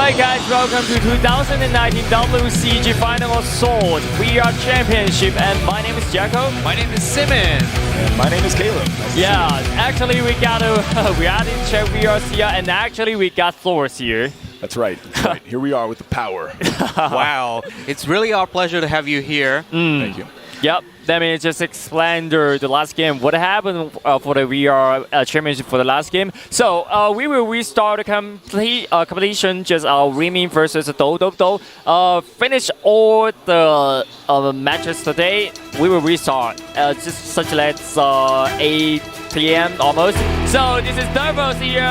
Alright guys, welcome to 2019 WCG Final Assault VR Championship, and my name is Jacko. My name is Simon. And my name is Caleb. Yeah, actually we got we are in check VRs here, and actually we got Thor's here. That's right. Here we are with the power. Wow, it's really our pleasure to have you here. Thank you. Yep, let me just explain the last game. What happened for the VR championship for the last game. So we will restart the competition, just Remy versus Do. Finish all the matches today. We will restart. Just such as 8 p.m. almost. So this is Dirvel here.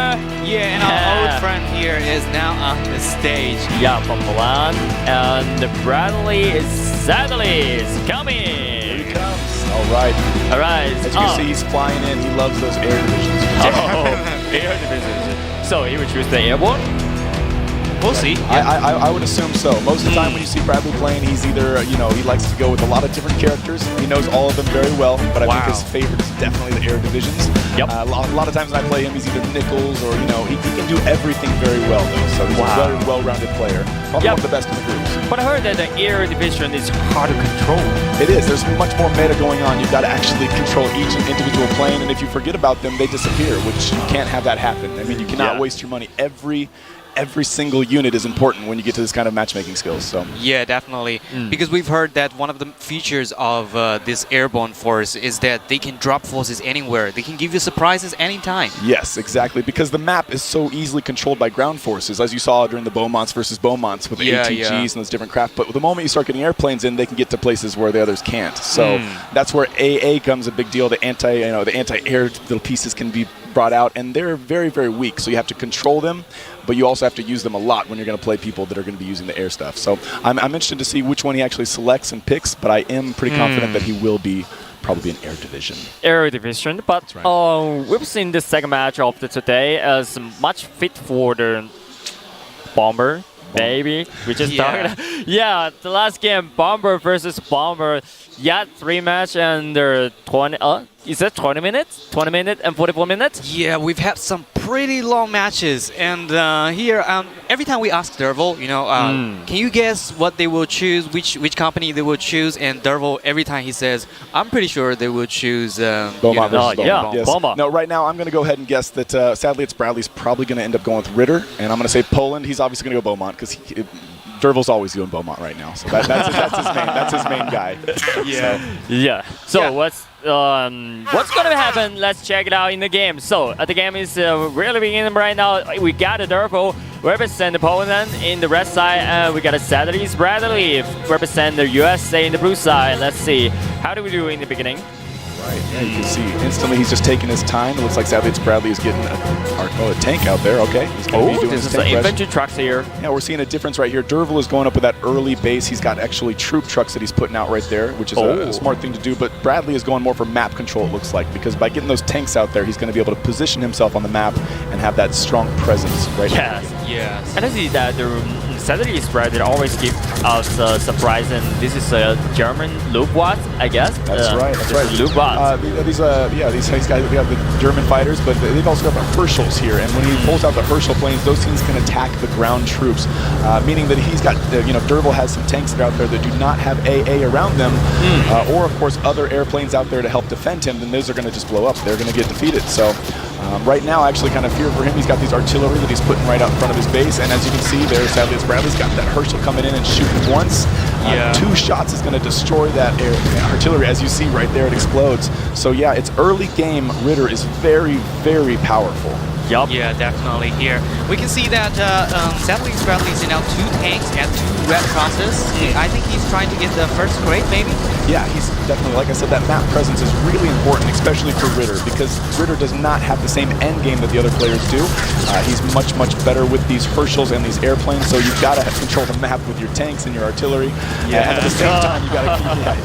Yeah, and our old friend here is now on the stage. Yeah, from Milan. And Bradley is Sadly coming. Here he comes. All right. As you can see, he's flying in. He loves those air divisions. Air divisions. So he would choose the airborne? We'll see. I would assume so. Most of the time when you see Bradley playing, he's either, he likes to go with a lot of different characters. He knows all of them very well, but I think his favorite is definitely the air divisions. Yep. A lot of times when I play him, he's either Nichols or, he can do everything very well, though. So he's a very well-rounded player. Probably one of the best in the groups. But I heard that the air division is hard to control. It is. There's much more meta going on. You've got to actually control each individual plane, and if you forget about them, they disappear, which you can't have that happen. I mean, you cannot waste your money. Every single unit is important when you get to this kind of matchmaking skills. So yeah, definitely. Because we've heard that one of the features of this airborne force is that they can drop forces anywhere. They can give you surprises anytime. Yes, exactly. Because the map is so easily controlled by ground forces, as you saw during the Beaumonts versus Beaumonts with the ATGs and those different craft. But the moment you start getting airplanes in, they can get to places where the others can't. So that's where AA comes a big deal. The anti-air little pieces can be brought out, and they're very, very weak. So you have to control them, but you also have to use them a lot when you're going to play people that are going to be using the air stuff. So I'm interested to see which one he actually selects and picks, but I am pretty confident that he will be probably an air division. Air division, but we've seen the second match of today as much fit for the bomber. Baby, we just talked. Yeah, the last game, Bomber versus Bomber. Yeah, 3 match and 20. Is it 20 minutes? 20 minutes and 44 minutes? Yeah, we've had some pretty long matches, and here every time we ask Dirvel, can you guess what they will choose, which company they will choose? And Dirvel, every time he says, I'm pretty sure they will choose Beaumont versus Beaumont. Yes. Beaumont. No, right now I'm going to go ahead and guess that SadlyitsBradley's probably going to end up going with Ritter, and I'm going to say Poland. He's obviously going to go Beaumont because Dirvel's always doing Beaumont right now, so that's his main guy. So what's gonna happen? Let's check it out in the game. So the game is really beginning right now. We got a Dirvel represent Poland in the red side, and we got a SadlyitsBradley represent the USA in the blue side. Let's see, how do we do in the beginning? Right, yeah, you can see instantly he's just taking his time. It looks like SadlyitsBradley is getting a tank out there. Okay, he's going to be doing this is the infantry trucks here. Yeah, we're seeing a difference right here. Dirvel is going up with that early base. He's got actually troop trucks that he's putting out right there, which is a smart thing to do. But Bradley is going more for map control, it looks like, because by getting those tanks out there, he's going to be able to position himself on the map and have that strong presence right now. Yes. And I see that the SadlyitsBradley always give us a surprise, and this is a German Luftwaffe, I guess. That's right. Luftwaffe. These guys, we have the German fighters, but they've also got the Herschels here. And when he pulls out the Herschel planes, those things can attack the ground troops, meaning that he's got, Dirvel has some tanks that are out there that do not have AA around them, or of course other airplanes out there to help defend him. Then those are going to just blow up. They're going to get defeated. So right now, I actually kind of fear for him. He's got these artillery that he's putting right out in front of his base, and as you can see there, SadlyitsBradley's got that Herschel coming in and shooting once. 2 shots is going to destroy that artillery. As you see right there, it explodes. So yeah, it's early game. Ritter is very, very powerful. Yup. Yeah, definitely here. We can see that SadlyitsBradley is now 2 tanks and 2 red crosses. I think he's trying to get the first crate, maybe? Yeah, he's definitely, like I said, that map presence is really important, especially for Ritter, because Ritter does not have the same end game that the other players do. He's much, much better with these Herschels and these airplanes, so you've got to control the map with your tanks and your artillery. And at the same time,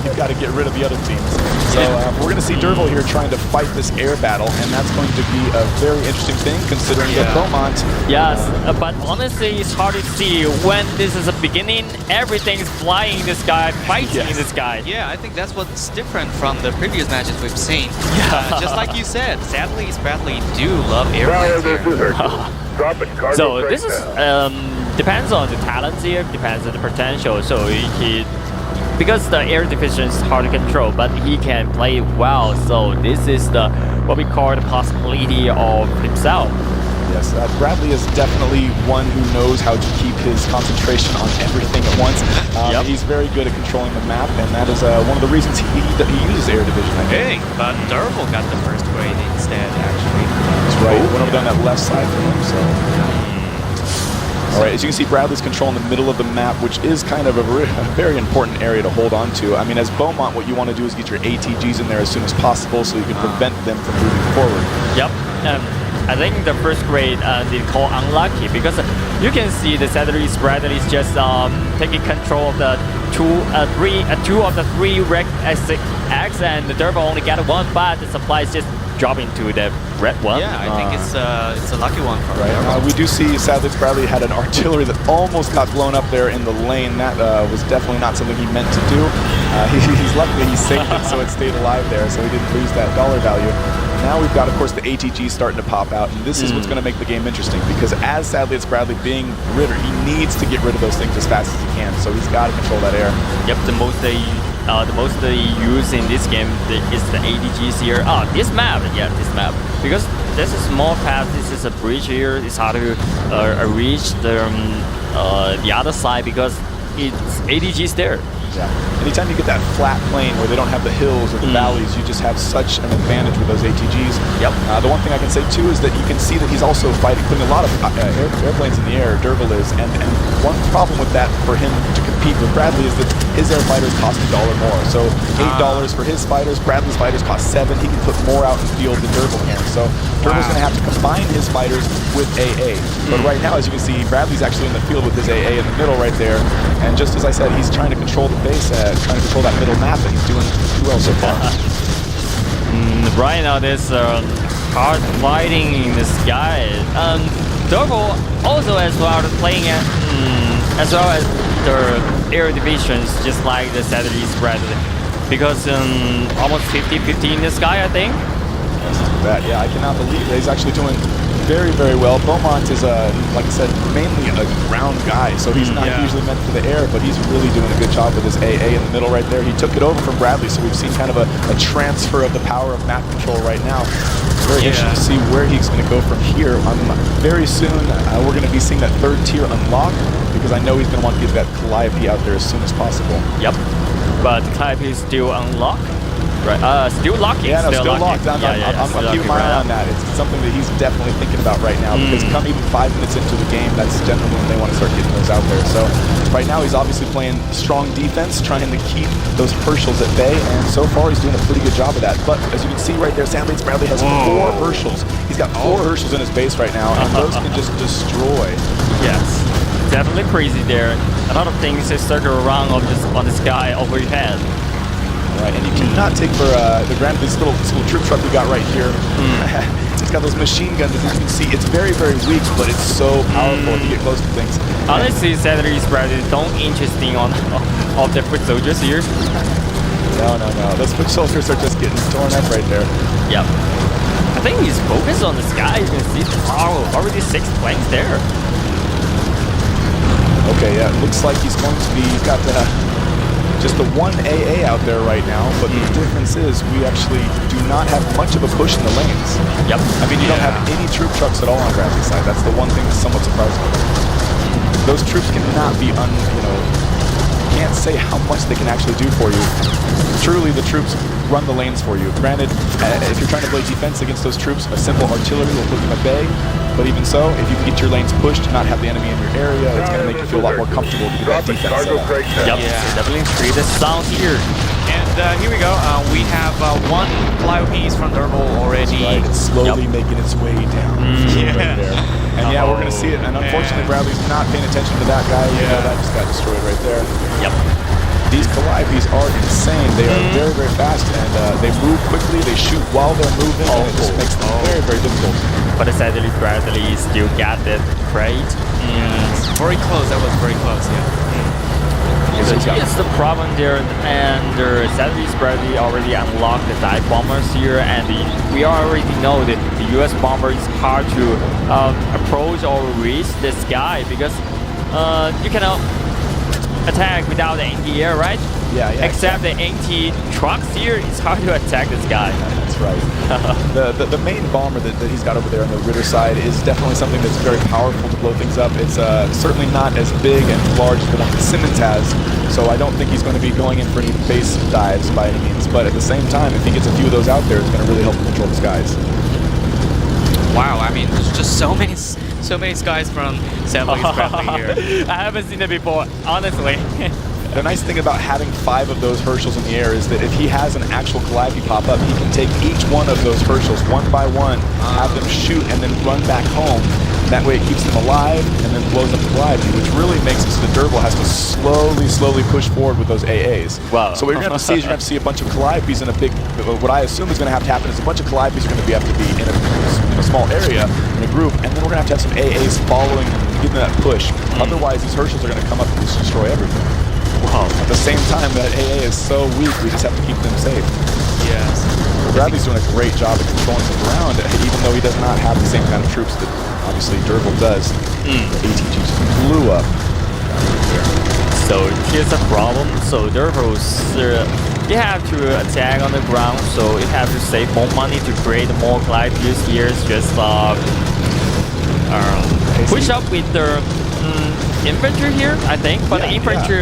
you've got to get rid of the other teams. So we're going to see Dirvel here trying to fight this air battle, and that's going to be a very interesting thing, considering that Beaumont. Yes, but honestly, it's hard to see when this is a beginning. Everything's flying in the sky, fighting in the sky. Yeah, I think that's what's different from the previous matches we've seen. Just like you said, SadlyitsBradley do love airplanes here. So this is depends on the talent here, depends on the potential. So he because the air division is hard to control, but he can play well. So this is the what we call the possibility of himself. Yes, Bradley is definitely one who knows how to keep his concentration on everything at once. He's very good at controlling the map, and that is one of the reasons he uses air division. I think. But Dirvel got the first grade instead, actually. That's right. Went over down that left side for him. So. All right, as you can see, Bradley's controlling the middle of the map, which is kind of a very important area to hold on to. I mean, as Beaumont, what you want to do is get your ATGs in there as soon as possible so you can prevent them from moving forward. Yep. I think the first grade they call unlucky because you can see the SadlyitsBradley is just taking control of the two of the three red X, and the Dirvel only got one, but the supply is just dropping to the red one. Yeah, I think it's a lucky one for we do see SadlyitsBradley had an artillery that almost got blown up there in the lane. That was definitely not something he meant to do. He's lucky that he saved it so it stayed alive there, so he didn't lose that dollar value. Now we've got, of course, the ATG starting to pop out, and this is what's going to make the game interesting, because as SadlyitsBradley being Ritter, he needs to get rid of those things as fast as he can, so he's got to control that air. Yep, the most they use in this game is the ATGs here. This map, because there's a small path, this is a bridge here, it's hard to reach the other side because it's ATGs there. Yeah. Anytime you get that flat plane where they don't have the hills or the valleys, you just have such an advantage with those ATGs. Yep. The one thing I can say too is that you can see that he's also putting a lot of airplanes in the air, Dirvel is, and one problem with that for him to compete with Bradley is that his air fighters cost $1 more. So $8 for his fighters, Bradley's fighters cost $7. He can put more out in the field than Dirvel can. So Dirvel's going to have to combine his fighters with AA. But right now, as you can see, Bradley's actually in the field with his AA in the middle right there. And just as I said, he's trying to control the base, trying to control that middle map, and he's doing too well so far. Right now, there's hard fighting in the sky. Dirvel also as well playing as well as the air divisions, just like the SadlyitsBradley, because almost 50-50 in the sky, I think. Yeah, I cannot believe it. He's actually doing very, very well. Beaumont is, like I said, mainly a ground guy, so he's not usually meant for the air, but he's really doing a good job with his AA in the middle right there. He took it over from Bradley, so we've seen kind of a transfer of the power of map control right now. Very interesting to see where he's going to go from here. Very soon, we're going to be seeing that third tier unlock, because I know he's going to want to get that Calliope out there as soon as possible. Yep, but Calliope is still unlocked. Right. Still locking. Yeah, no, still locked. I'm keeping my eye on that. It's something that he's definitely thinking about right now, because come even 5 minutes into the game, that's generally when they want to start getting those out there. So right now he's obviously playing strong defense, trying to keep those Herschels at bay, and so far he's doing a pretty good job of that. But as you can see right there, SadlyitsBradley has 4 Herschels. He's got 4 Herschels in his base right now, and those can just destroy. Yes, definitely crazy there. A lot of things just circle around on the sky over your head. Right, and you cannot take for granted this little troop truck we got right here. It's got those machine guns, as you can see. It's very, very weak, but it's so powerful if you get close to things. Honestly, SadlyitsBradley don't interesting on the foot soldiers here. No. Those foot soldiers are just getting torn up right there. Yep. I think he's focused on the sky. You can see already 6 planes there. Okay, yeah, it looks like he's going to be, he's got just the one AA out there right now, but the difference is we actually do not have much of a push in the lanes. Yep. I mean, you don't have any troop trucks at all on Bradley's side. That's the one thing that's somewhat surprising. Those troops cannot be can't say how much they can actually do for you. Truly, the troops run the lanes for you. Granted, if you're trying to play defense against those troops, a simple artillery will put them at bay. But even so, if you can get your lanes pushed, not have the enemy in your area, it's going to make you feel a lot more comfortable to do that defense. Yep, definitely create a sound here. And here we go. We have 1 Calliope from Dirvel already. Right, it's slowly making its way down. Right there. And yeah, we're going to see it. And unfortunately, Bradley's not paying attention to that guy. That just got destroyed right there. Yep. These Calliopes are insane. They are very, very fast, and they move quickly. They shoot while they're moving, and it just makes them very, very difficult. But SadlyitsBradley still got that right. Very close. That was very close. It's the problem there, and SadlyitsBradley already unlocked the dive bombers here, and we already know that the US bomber is hard to approach or reach the sky, because you cannot attack without the anti-air, right? Yeah, yeah. Except the anti-trucks here, it's hard to attack this guy. That's right. the main bomber that he's got over there on the Ritter side is definitely something that's very powerful to blow things up. It's certainly not as big and large as the one that Simmons has, so I don't think he's going to be going in for any base dives by any means. But at the same time, if he gets a few of those out there, it's going to really help him control the skies. Wow, I mean, there's just so many skies from SadlyitsBradley here. I haven't seen it before, honestly. The nice thing about having 5 of those Herschels in the air is that if he has an actual Calliope pop up, he can take each one of those Herschels one by one, have them shoot, and then run back home. That way it keeps them alive and then blows up the Calliope, which really makes it so the Dirvel has to slowly push forward with those AAs. Wow. So what you're going to see is you're going to see a bunch of Calliopes in a big, what I assume is going to happen is a bunch of Calliopes are going to have to be in a small area, in a group, and then we're going to have some AAs following, giving that push. Otherwise, these Herschels are going to come up and just destroy everything. Wow. At the same time, that AA is so weak, we just have to keep them safe. Yes. Bradley's doing a great job at controlling the ground, even though he does not have the same kind of troops that obviously Dirvel does. The ATG just blew up. So here's the problem. So Dirvel's, you have to attack on the ground, so you have to save more money to create more gliders here. It's just push up with the infantry here, I think, but the infantry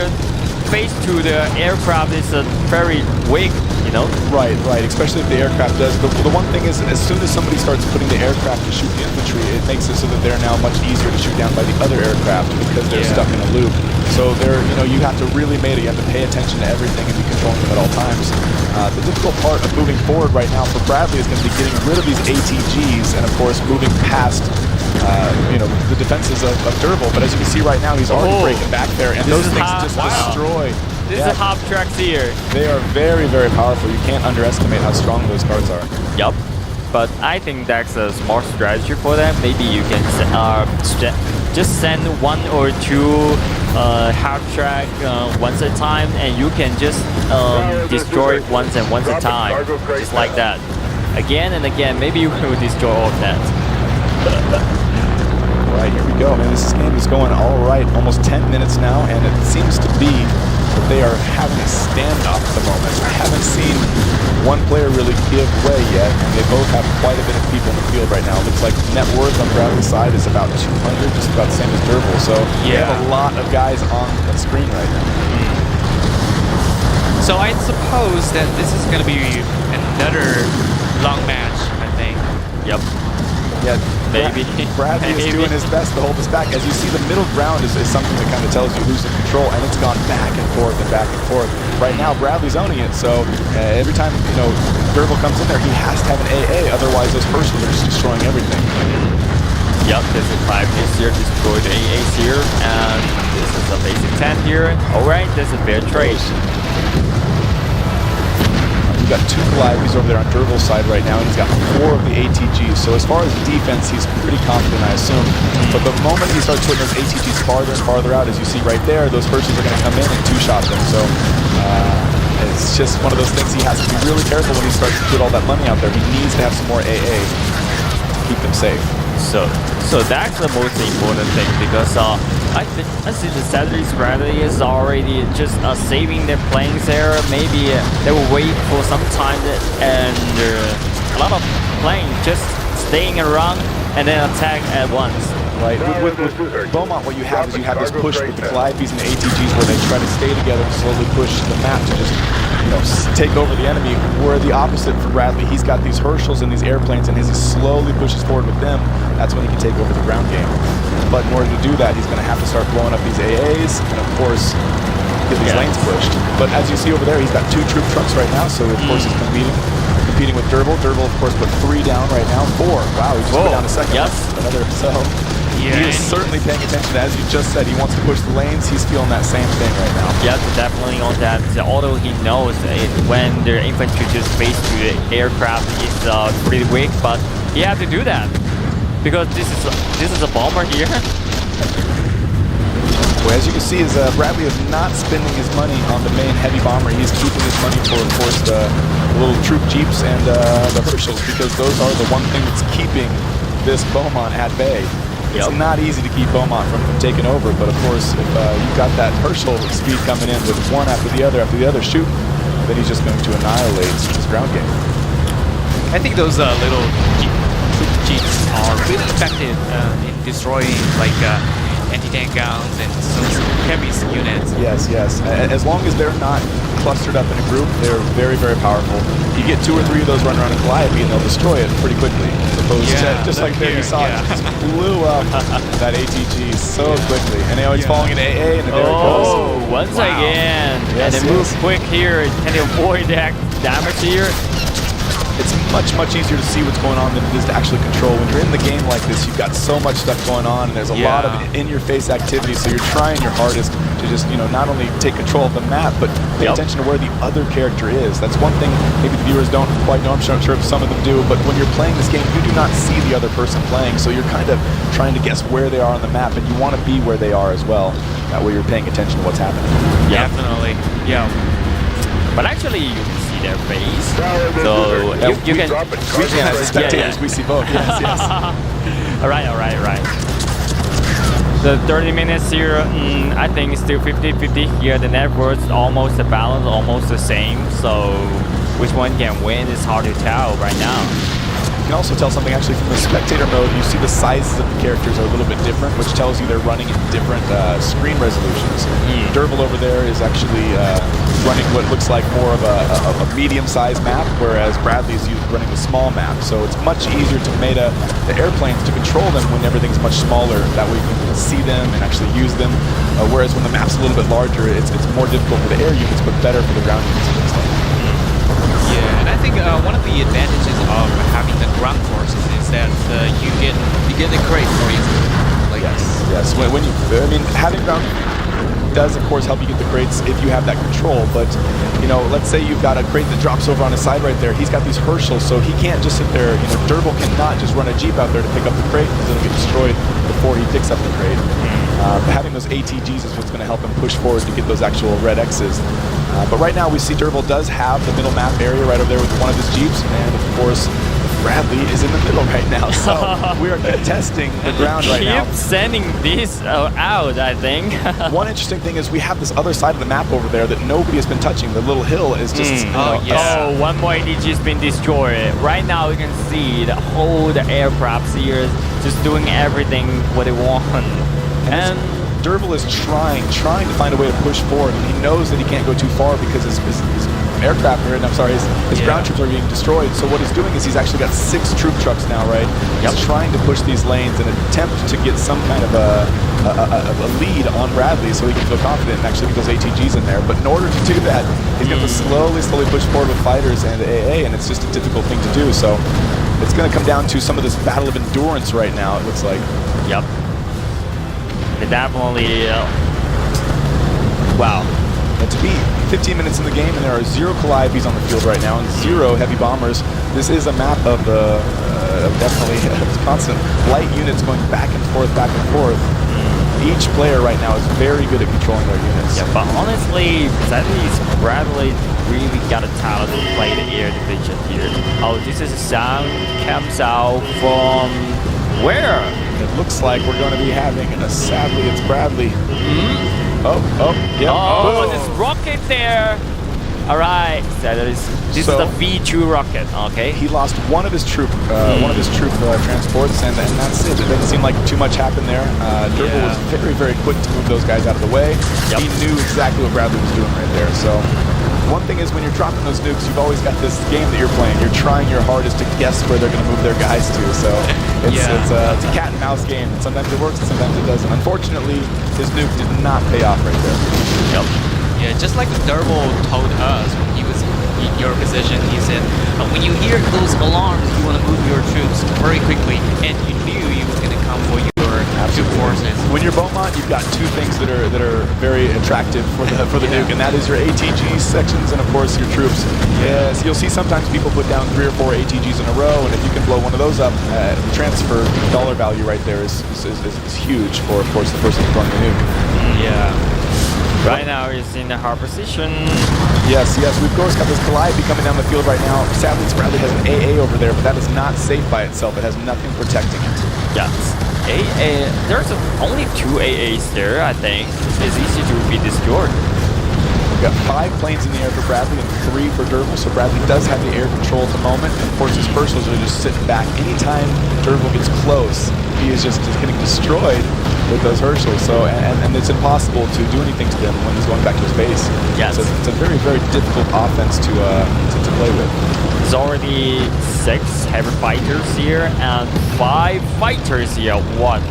face to the aircraft is very weak, you know? Right, especially if the aircraft does. The one thing is, as soon as somebody starts putting the aircraft to shoot the infantry, it makes it so that they're now much easier to shoot down by the other aircraft because they're stuck in a loop. So you have to really you have to pay attention to everything and be controlling them at all times. The difficult part of moving forward right now for Bradley is going to be getting rid of these ATGs and, of course, moving past the defenses of Dirvel. But as you can see right now, he's already breaking back there, and those things just destroy. This is half tracks here. They are very powerful. You can't underestimate how strong those cards are. Yup. But I think that's a smart strategy for them. Maybe you can just send 1 or 2 half track once at a time, and you can just destroy once at a time, just like that. Again and again, maybe you will destroy all of that. Right, here we go. Man, this game is going all right. Almost 10 minutes now, and it seems to be that they are having a standoff at the moment. I haven't seen one player really give way yet, and they both have quite a bit of people in the field right now. It looks like net worth on Bradley's side is about 200, just about the same as Dirvel. So they have a lot of guys on the screen right now. So I suppose that this is going to be another long match, I think. Yep. Yeah, maybe. Bradley is doing his best to hold us back. As you see, the middle ground is something that kind of tells you who's in control, and it's gone back and forth and back and forth. Right now, Bradley's owning it, so every time Dirvel comes in there, he has to have an AA, otherwise those Herschels are just destroying everything. Yep, there's a 5 hits here, destroy the AAs here, and this is a basic 10 here. Alright, there's a fair trade. We've got 2 Calliopes over there on Dirvel's side right now, and he's got 4 of the ATGs. So as far as defense, he's pretty confident, I assume. But the moment he starts putting those ATGs farther and farther out, as you see right there, those Herschels are going to come in and 2-shot them. So it's just one of those things he has to be really careful when he starts to put all that money out there. He needs to have some more AA to keep them safe. So that's the most important thing, because I see the SadlyitsBradley is already just saving their planes there. Maybe they will wait for some time, and a lot of planes just staying around and then attack at once. Right. With Beaumont, what you have is you have this push with the Calliopes and the ATGs where they try to stay together and slowly push the map to just take over the enemy. Where the opposite for Bradley, he's got these Herschels and these airplanes, and as he slowly pushes forward with them, that's when he can take over the ground game. But in order to do that, he's going to have to start blowing up these AAs and, of course, get these lanes pushed. But as you see over there, he's got 2 troop trucks right now, so of course he's competing with Dirvel. Dirvel, of course, put 3 down right now. 4. Wow, he just put down a second. Yep. Another. So he is certainly paying attention. As you just said, he wants to push the lanes. He's feeling that same thing right now. Yep, definitely on that. Although he knows when the infantry just face to the aircraft, it's pretty weak, but he has to do that because this is a bomber here. Well, as you can see, Bradley is not spending his money on the main heavy bomber. He's keeping his money for, of course, the little troop jeeps and the Herschels, because those are the one thing that's keeping this Beaumont at bay. It's not easy to keep Beaumont from taking over, but of course, if you've got that Herschel speed coming in with one after the other shoot, then he's just going to annihilate his ground game. I think those little jeeps are really effective in destroying like anti-tank guns and some heavy units. Yes, yes. As long as they're not clustered up in a group, they're very, very powerful. You get 2 or 3 of those running around a Calliope and they'll destroy it pretty quickly. As opposed to, just like there you saw, it just blew up that ATG so quickly. And they always falling into AA and there it goes. Oh, once again. Yes, and they move quick here. Can they avoid that damage here? It's much, much easier to see what's going on than it is to actually control. When you're in the game like this, you've got so much stuff going on, and there's a lot of in-your-face activity, so you're trying your hardest to just, not only take control of the map, but pay attention to where the other character is. That's one thing maybe the viewers don't quite know. I'm sure if some of them do, but when you're playing this game, you do not see the other person playing, so you're kind of trying to guess where they are on the map, and you want to be where they are as well. That way you're paying attention to what's happening. Definitely. Yeah. But actually, you can see their face, so you can. As spectators, we see both. Yes, yes. All right. The 30 minutes here, I think it's still 50-50 here. The networks almost the balance, almost the same. So which one can win is hard to tell right now. You can also tell something actually from the spectator mode. You see the sizes of the characters are a little bit different, which tells you they're running in different screen resolutions. Dirvel over there is actually running what looks like more of a medium-sized map, whereas Bradley is running a small map. So it's much easier to meta the airplanes to control them when everything's much smaller. That way you can see them and actually use them. Whereas when the map's a little bit larger, it's more difficult for the air units, but better for the ground units, it looks like. Yeah, and I think one of the advantages of having the ground forces is that you get the crate, for instance. Like yes. When you, having ground does of course help you get the crates if you have that control. But let's say you've got a crate that drops over on his side right there. He's got these Herschels, so he can't just sit there. Dirvel cannot just run a Jeep out there to pick up the crate because it'll get destroyed before he picks up the crate. Having those ATGs is what's going to help him push forward to get those actual red X's. But right now we see Dirvel does have the middle map area right over there with one of his Jeeps, and of course Bradley is in the middle right now. So we are contesting the ground right now. Keep sending these out, I think. One interesting thing is we have this other side of the map over there that nobody has been touching. The little hill is just... one more ADG has been destroyed. Right now you can see the whole aircrafts here just doing everything what they want. And Dirvel is trying to find a way to push forward, and he knows that he can't go too far because his aircraft here, his ground troops are being destroyed. So what he's doing is he's actually got 6 troop trucks now, right? He's trying to push these lanes in an attempt to get some kind of a lead on Bradley so he can feel confident and actually get those ATGs in there. But in order to do that, he's going to slowly push forward with fighters and AA, and it's just a difficult thing to do. So it's going to come down to some of this battle of endurance right now, it looks like. Yep. Definitely. Wow. And to be 15 minutes in the game, and there are 0 Calliopes on the field right now and 0 heavy bombers, this is a map of definitely constant light units going back and forth. Each player right now is very good at controlling their units. Yeah, but honestly, SadlyitsBradley really got a talent to play the air division here. Oh, this is a sound comes out from where? It looks like we're going to be having a SadlyitsBradley. Oh, this rocket there. All right, this is the V2 rocket. Okay. He lost one of his troop, transports, and that's it. It doesn't seem like too much happened there. Dirvel was very, very quick to move those guys out of the way. He knew exactly what Bradley was doing right there. So one thing is when you're dropping those nukes, you've always got this game that you're playing. You're trying your hardest to guess where they're going to move their guys to. So it's a cat and mouse game. And sometimes it works, and sometimes it doesn't. Unfortunately, his nuke did not pay off right there. Yep. Yeah, just like Dirvel told us when he was in your position, he said, when you hear those alarms, you want to move your troops very quickly, and you knew he was going to come for your two forces. When you're Beaumont, you've got 2 things that are very attractive for the nuke, and that is your ATG sections and of course your troops. Yes, you'll see sometimes people put down 3 or 4 ATGs in a row, and if you can blow one of those up, the transfer dollar value right there is huge for, of course, the person throwing the nuke. Yeah. Right now he's in a hard position. Yes, we've of course got this Calliope coming down the field right now. SadlyitsBradley has an AA over there, but that is not safe by itself. It has nothing protecting it. Yes. AA. There's only 2 AAs there, I think. It's easy to be destroyed. We've got 5 planes in the air for Bradley and 3 for Dirvel, so Bradley does have the air control at the moment. And of course, his firstals are just sitting back. Anytime Dirvel gets close, he is just getting destroyed with those Herschels. So, and it's impossible to do anything to them when he's going back to his base. Yes. So it's a very, very difficult offense to play with. There's already 6 heavy fighters here and 5 fighters here. What?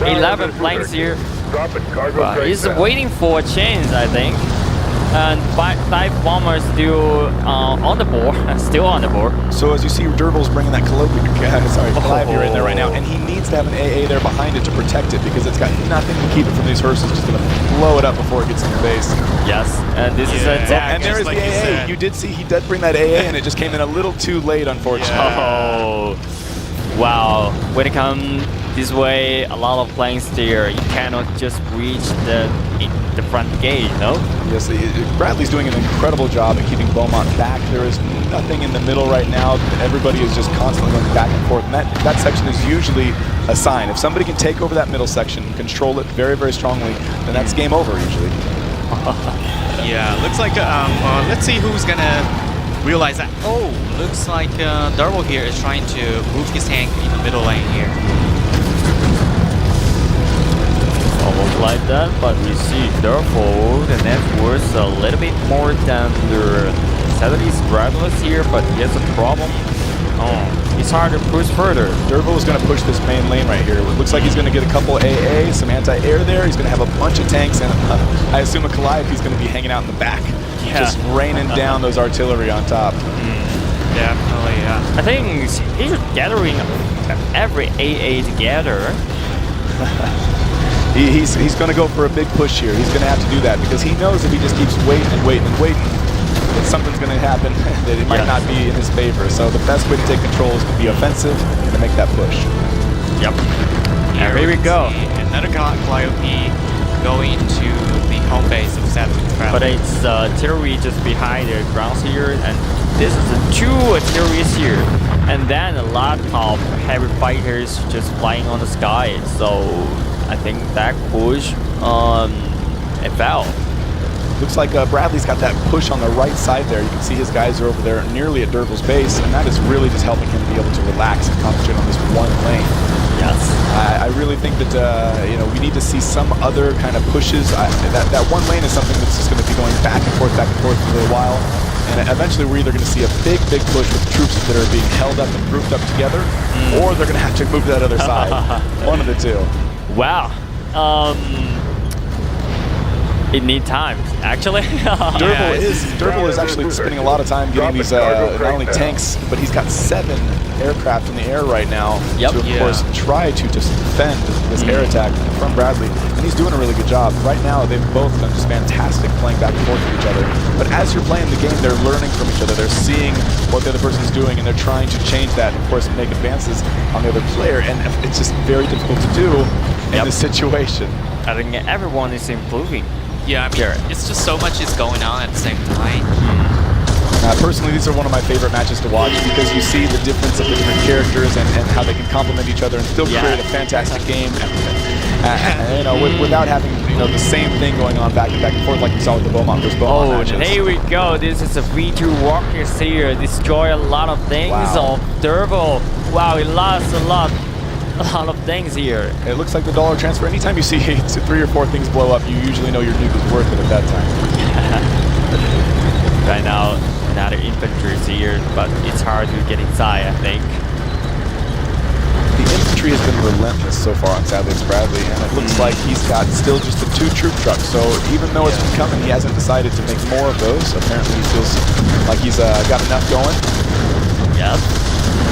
11 planes here. But he's waiting for a chance, I think. And 5 bombers still on the board, still on the board. So as you see, Dirvel's bringing that Calliope in there right now, and he needs to have an AA there behind it to protect it because it's got nothing to keep it from these Herschels. Just going to blow it up before it gets in your base. Yes, and this is an attack. And there is like the AA. You did see he did bring that AA, and it just came in a little too late, unfortunately. Oh, wow. When it comes this way, a lot of planes there. You cannot just reach the front gate, no? Yes, Bradley's doing an incredible job at keeping Beaumont back. There is nothing in the middle right now. Everybody is just constantly going back and forth. And that section is usually a sign. If somebody can take over that middle section, control it very, very strongly, then that's game over usually. Yeah, looks like, let's see who's gonna realize that. Oh, looks like Dirvel here is trying to move his tank in the middle lane here. Almost like that, but we see Dirvel, the net worth a little bit more than the SadlyitsBradley here, but he has a problem. Oh, it's hard to push further. Dirvel is going to push this main lane right here. It looks like he's going to get a couple AA, some anti-air there. He's going to have a bunch of tanks, and I assume a Calliope is going to be hanging out in the back, just raining down those artillery on top. Definitely, yeah. I think he's gathering every AA together. He's going to go for a big push here. He's going to have to do that because he knows if he just keeps waiting and waiting and waiting, that something's going to happen that it might not be in his favor. So the best way to take control is to be offensive and to make that push. Yep. Here we go. Another Calliope going to the home base of SadlyitsBradley. But it's artillery just behind the grounds here, and this is 2 artillery here. And then a lot of heavy fighters just flying on the sky. So I think that push, it fell. Looks like Bradley's got that push on the right side there. You can see his guys are over there nearly at Dirvel's base, and that is really just helping him be able to relax and concentrate on this one lane. Yes. I really think that we need to see some other kind of pushes. That one lane is something that's just going to be going back and forth for a little while. And eventually we're either going to see a big push with troops that are being held up and grouped up together, or they're going to have to move to that other side. One of the two. Wow. It needs time, actually. Dirvel is actually spending a lot of time getting these not only tanks, but he's got 7 aircraft in the air right now to, of course, try to just defend this air attack from Bradley, and he's doing a really good job. Right now, they've both done just fantastic playing back and forth with each other. But as you're playing the game, they're learning from each other. They're seeing what the other person's doing, and they're trying to change that, and of course, make advances on the other player, and it's just very difficult to do in this situation. I think everyone is improving. Yeah, I mean, it's just so much is going on at the same time. Personally, these are one of my favorite matches to watch because you see the difference of the different characters and how they can complement each other and still create a fantastic game. Without having the same thing going on back and forth like we saw with the Beaumont versus Beaumont matches. Here we go. This is a V2 rockets here. Destroy a lot of things of Dirvel. Wow, he lost a lot of things here. It looks like the dollar transfer. Anytime you see 3 or 4 things blow up, you usually know your nuke is worth it at that time. Right now, another infantry is here, but it's hard to get inside, I think. The infantry has been relentless so far on SadlyitsBradley, and it looks like he's got still just the 2 troop trucks. So even though it's been coming, he hasn't decided to make more of those. Apparently he feels like he's got enough going. Yep.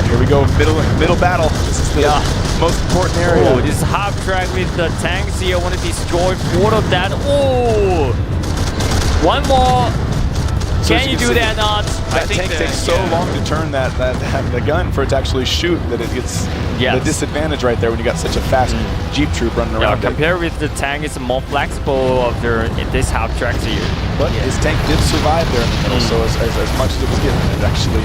Here we go, middle battle. This is the most important area. Oh, this half track with the tanks here. I want to destroy 4 of that. Oh, one more. So as Can you can do see, that or not? That tank takes so long to turn the gun for it to actually shoot that it gets the disadvantage right there when you got such a fast Jeep troop running around. Compared with the tank, it's more flexible in this half track here. But his tank did survive there in the middle, so as much as it was getting, it actually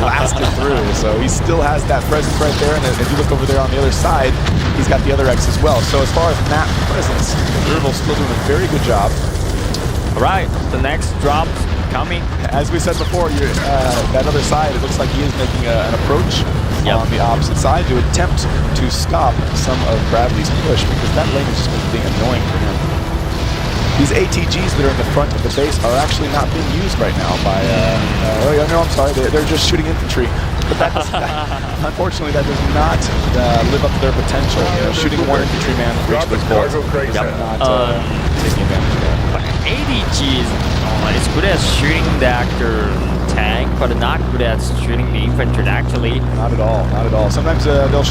lasted through. So he still has that presence right there, and if you look over there on the other side, he's got the other X as well. So as far as map presence, Dirvel's still doing a very good job. All right, the next drop coming. As we said before, that other side, it looks like he is making an approach on the opposite side to attempt to stop some of Bradley's push, because that lane is just being annoying for him. These ATGs that are in the front of the base are actually not being used right now by, no, I'm sorry, they're just shooting infantry. But that does, unfortunately, that does not live up to their potential. Shooting one infantryman to reach those goals is not taking advantage of that. But ATG is good at shooting the tank, but not good at shooting the infantry, actually. Not at all, not at all. Sometimes they'll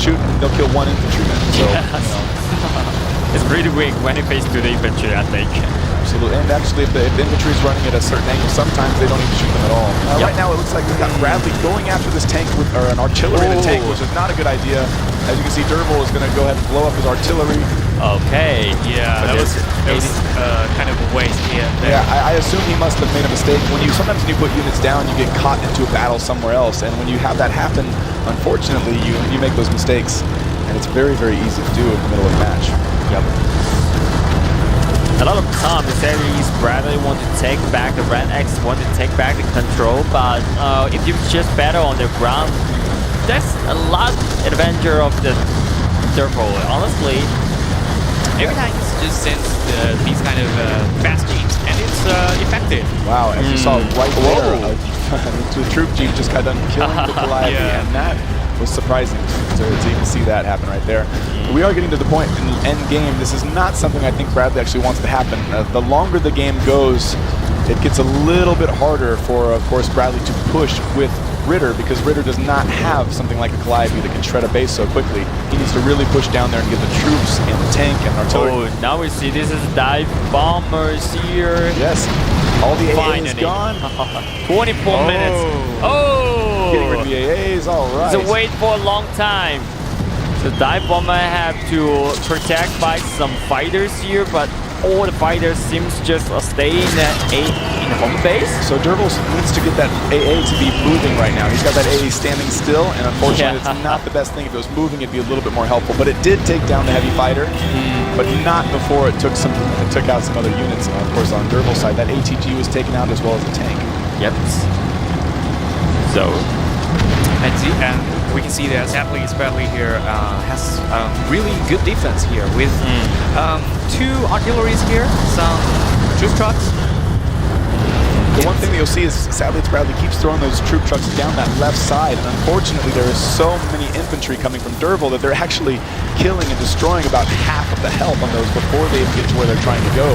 kill one infantryman. So, it's pretty weak when it faces to the infantry, I think. Absolutely, and actually if the infantry is running at a certain angle, sometimes they don't even shoot them at all. Right now it looks like we've got Bradley going after this tank or an artillery to tank, which is not a good idea. As you can see, Dirvel is going to go ahead and blow up his artillery. Okay. Yeah, that was kind of a waste here. Yeah, I assume he must have made a mistake. Sometimes when you put units down, you get caught into a battle somewhere else, and when you have that happen, unfortunately, you make those mistakes, and it's very, very easy to do in the middle of a match. Yep. A lot of times, SadlyitsBradley want to take back the Red X, want to take back the control, but if you just battle on the ground, that's a lot advantage of the Dirvel. Honestly, every time he just sends these kind of fast jeeps, and it's effective. Wow, as you saw right there, the troop jeep just got done killing the Calliope, and that was surprising to even see that happen right there. We are getting to the point in the end game. This is not something I think Bradley actually wants to happen. The longer the game goes, it gets a little bit harder for, of course, Bradley to push with Ritter, because Ritter does not have something like a Calliope that can shred a base so quickly. He needs to really push down there and get the troops and the tank and artillery. Oh, now we see this is dive bombers here. Yes, all the AA is gone. 24 minutes. Oh! Getting rid of the AAs, all right. So wait for a long time. The dive bomber have to protect by some fighters here, but all the fighters seems just stay in home base. So Dirvel needs to get that AA to be moving right now. He's got that AA standing still, and unfortunately it's not the best thing. If it was moving, it'd be a little bit more helpful. But it did take down the heavy fighter, but not before it took out some other units. And of course, on Dirvel's side, that ATG was taken out as well as the tank. Yep. So, and we can see that SadlyitsBradley here has really good defense here with 2 artilleries here, some troop trucks. The one thing that you'll see is SadlyitsBradley keeps throwing those troop trucks down that left side, and unfortunately there is so many infantry coming from Dirvel that they're actually killing and destroying about half of the health on those before they get to where they're trying to go.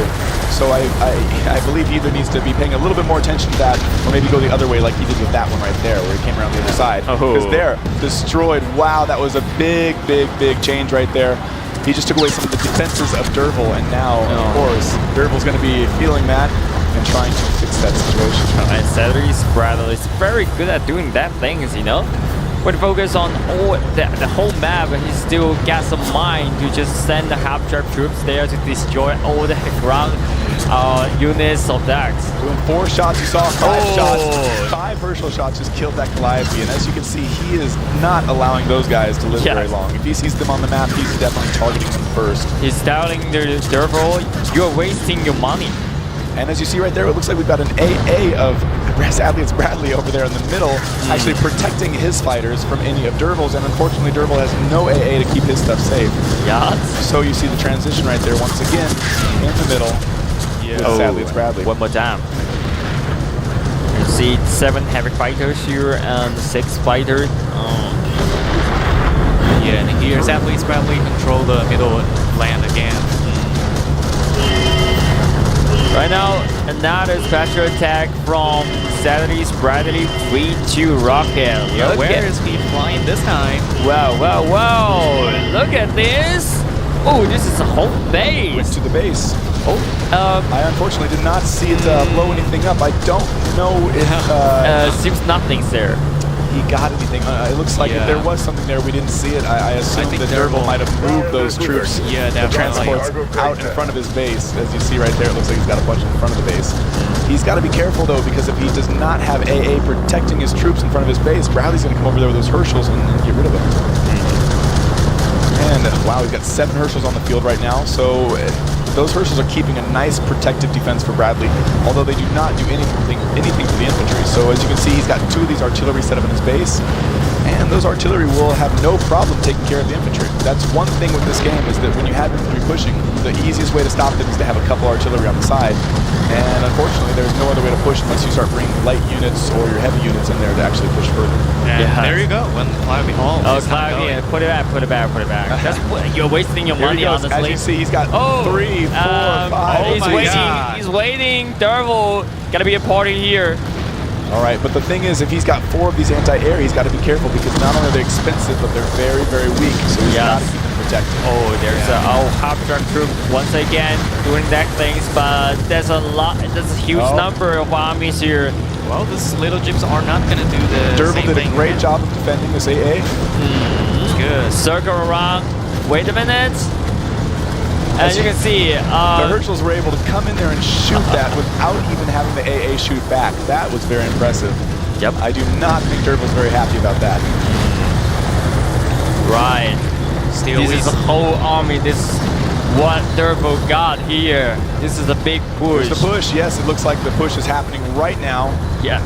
So I believe he either needs to be paying a little bit more attention to that, or maybe go the other way like he did with that one right there, where he came around the other side. Because they're destroyed. Wow, that was a big, big, big change right there. He just took away some of the defenses of Dirvel, and now, of course, Dirvel's going to be feeling that and trying to fix that situation. And SadlyitsBradley is very good at doing that things, you know? When focus on all the whole map, and he still got some mind to just send the half-trap troops there to destroy all the ground units of that. Doing 4 shots, you saw 5 shots. 5 Herschel shots just killed that Calliope, and as you can see, he is not allowing those guys to live very long. If he sees them on the map, he's definitely targeting them first. He's telling the Dirvel, you're wasting your money. And as you see right there, it looks like we've got an AA of SadlyitsBradley over there in the middle, actually protecting his fighters from any of Dirvel's, and unfortunately Dirvel has no AA to keep his stuff safe. Yeah. So you see the transition right there once again in the middle with SadlyitsBradley. One more time. You see 7 heavy fighters here and 6 fighters. Yeah, and here SadlyitsBradley control the middle land again. Right now, another special attack from SadlyitsBradley 3-2 rocket. Where is he flying this time? Wow, wow, wow! Look at this! Oh, this is a whole base! Went to the base. Oh, I unfortunately did not see it blow anything up. I don't know if Seems nothing's there. he got anything. It looks like if there was something there, we didn't see it. I assume that Dirvel might have moved those troops, the transports, out in front of his base. As you see right there, it looks like he's got a bunch in front of the base. He's got to be careful, though, because if he does not have AA protecting his troops in front of his base, Bradley's going to come over there with those Herschels and get rid of him. And wow, he's got 7 Herschels on the field right now, so those Herschels are keeping a nice protective defense for Bradley, although they do not do anything for the infantry. So as you can see, he's got 2 of these artillery set up in his base, and those artillery will have no problem taking care of the infantry. That's one thing with this game, is that when you have infantry pushing, the easiest way to stop them is to have a couple artillery on the side. And unfortunately, there's no other way to push unless you start bringing light units or your heavy units in there to actually push further. And there you go. When Cloudy Hall. Oh, Cloudy, put it back, put it back, put it back. You're wasting your money, honestly. As you see, he's got 3, 4, 5. He's waiting. Dirvel, gotta be a party here. All right, but the thing is, if he's got 4 of these anti-air, he's got to be careful because not only are they expensive, but they're very, very weak. So he's got to keep them protected. Oh, there's a half-truck troop once again doing that things, but there's a huge number of armies here. Well, these little gyms are not going to do the Dirvel same did thing a great job of defending this AA. It's good. Circle around. Wait a minute. As you can see, the Herschels were able to come in there and shoot that without even having the AA shoot back. That was very impressive. Yep. I do not think Dirvel's very happy about that. Right. This is the whole army. This is what Dirvel got here. This is a big push. It's the push, yes. It looks like the push is happening right now. Yes.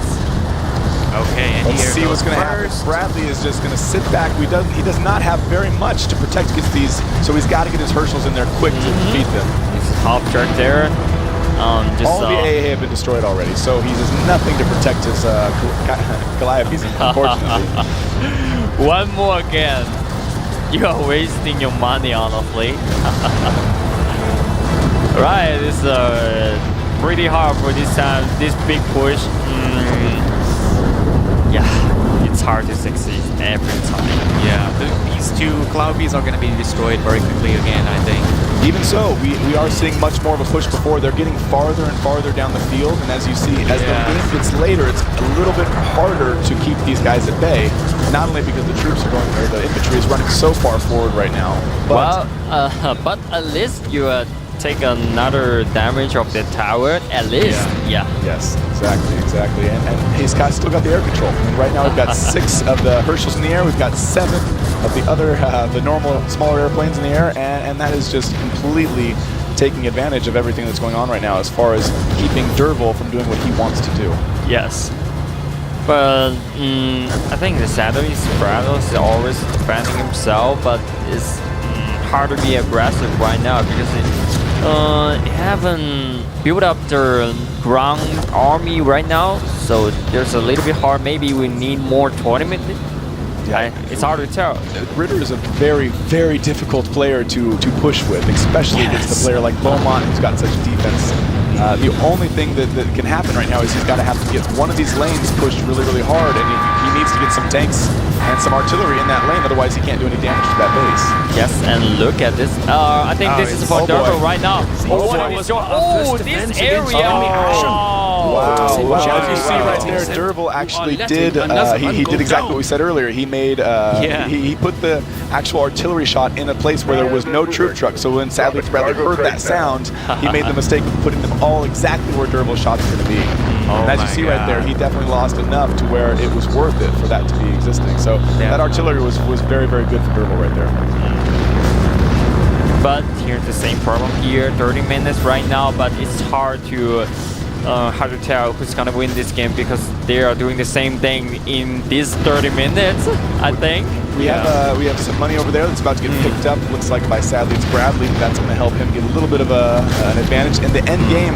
Okay, and let's see what's going to happen. Bradley is just going to sit back. He does not have very much to protect against these, so he's got to get his Herschels in there quick to defeat them. It's half track there. All the AA have been destroyed already, so he has nothing to protect his Calliope, unfortunately. One more again. You are wasting your money, honestly. Right, it's pretty hard for this time. This big push. Yeah, it's hard to succeed every time. Yeah, these 2 Cloudies are going to be destroyed very quickly again, I think. Even so, we are seeing much more of a push before. They're getting farther and farther down the field, and as you see, as the game gets later, it's a little bit harder to keep these guys at bay. Not only because the troops are going, or the infantry is running so far forward right now. But but at least you take another damage of the tower, at least. Yeah. Yes, exactly. And he's still got the air control. And right now we've got 6 of the Herschels in the air. We've got 7 of the other, the normal smaller airplanes in the air. And that is just completely taking advantage of everything that's going on right now as far as keeping Dirvel from doing what he wants to do. Yes. But I think the SadlyitsBradley is always defending himself, but it's hard to be aggressive right now because it haven't built up their ground army right now, so there's a little bit hard. Maybe we need more tournament. Yeah, it's hard to tell. Ritter is a very, very difficult player to push with, especially against a player like Beaumont, who's got such defense. The only thing that can happen right now is he's got to have to get one of these lanes pushed really, really hard, and he needs to get some tanks and some artillery in that lane, otherwise he can't do any damage to that base. Yes, and look at this. I think this is for Dirvel right now. This area. Wow. As you see right there, Dirvel actually did, he did exactly what we said earlier. He made, he put the actual artillery shot in a place where there was no troop truck, so when SadlyitsBradley heard that sound, he made the mistake of putting them all exactly where Dirvel's shots are going to be. And as you see right there, he definitely lost enough to where it was worth it for that to be existing. So that artillery was very, very good for Dirvel right there. But here's the same problem here, 30 minutes right now, but it's hard to tell who's gonna win this game because they are doing the same thing in these 30 minutes, I think. We have some money over there that's about to get picked up. Looks like by SadlyitsBradley. That's going to help him get a little bit of an advantage. In the end game,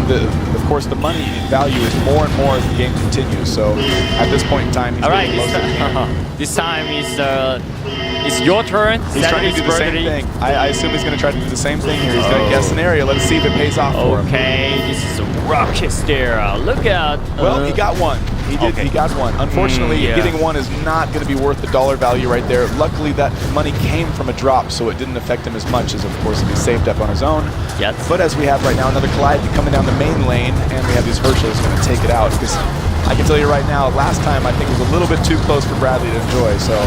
of course, the money value is more and more as the game continues. So at this point in time, he's getting closer to the game. This time it's your turn. He's trying to do the same thing. I assume he's going to try to do the same thing here. He's going to guess an area. Let's see if it pays off for him. Okay, this is a rocket stair. Look at. Well, he got one. He did. He got one. Unfortunately, getting one is not going to be worth the dollar value right there. Luckily, that money came from a drop, so it didn't affect him as much as, of course, if he saved up on his own. Yes. But as we have right now, another Calliope coming down the main lane, and we have these Herschels going to take it out. Because I can tell you right now, last time I think it was a little bit too close for Bradley to enjoy, so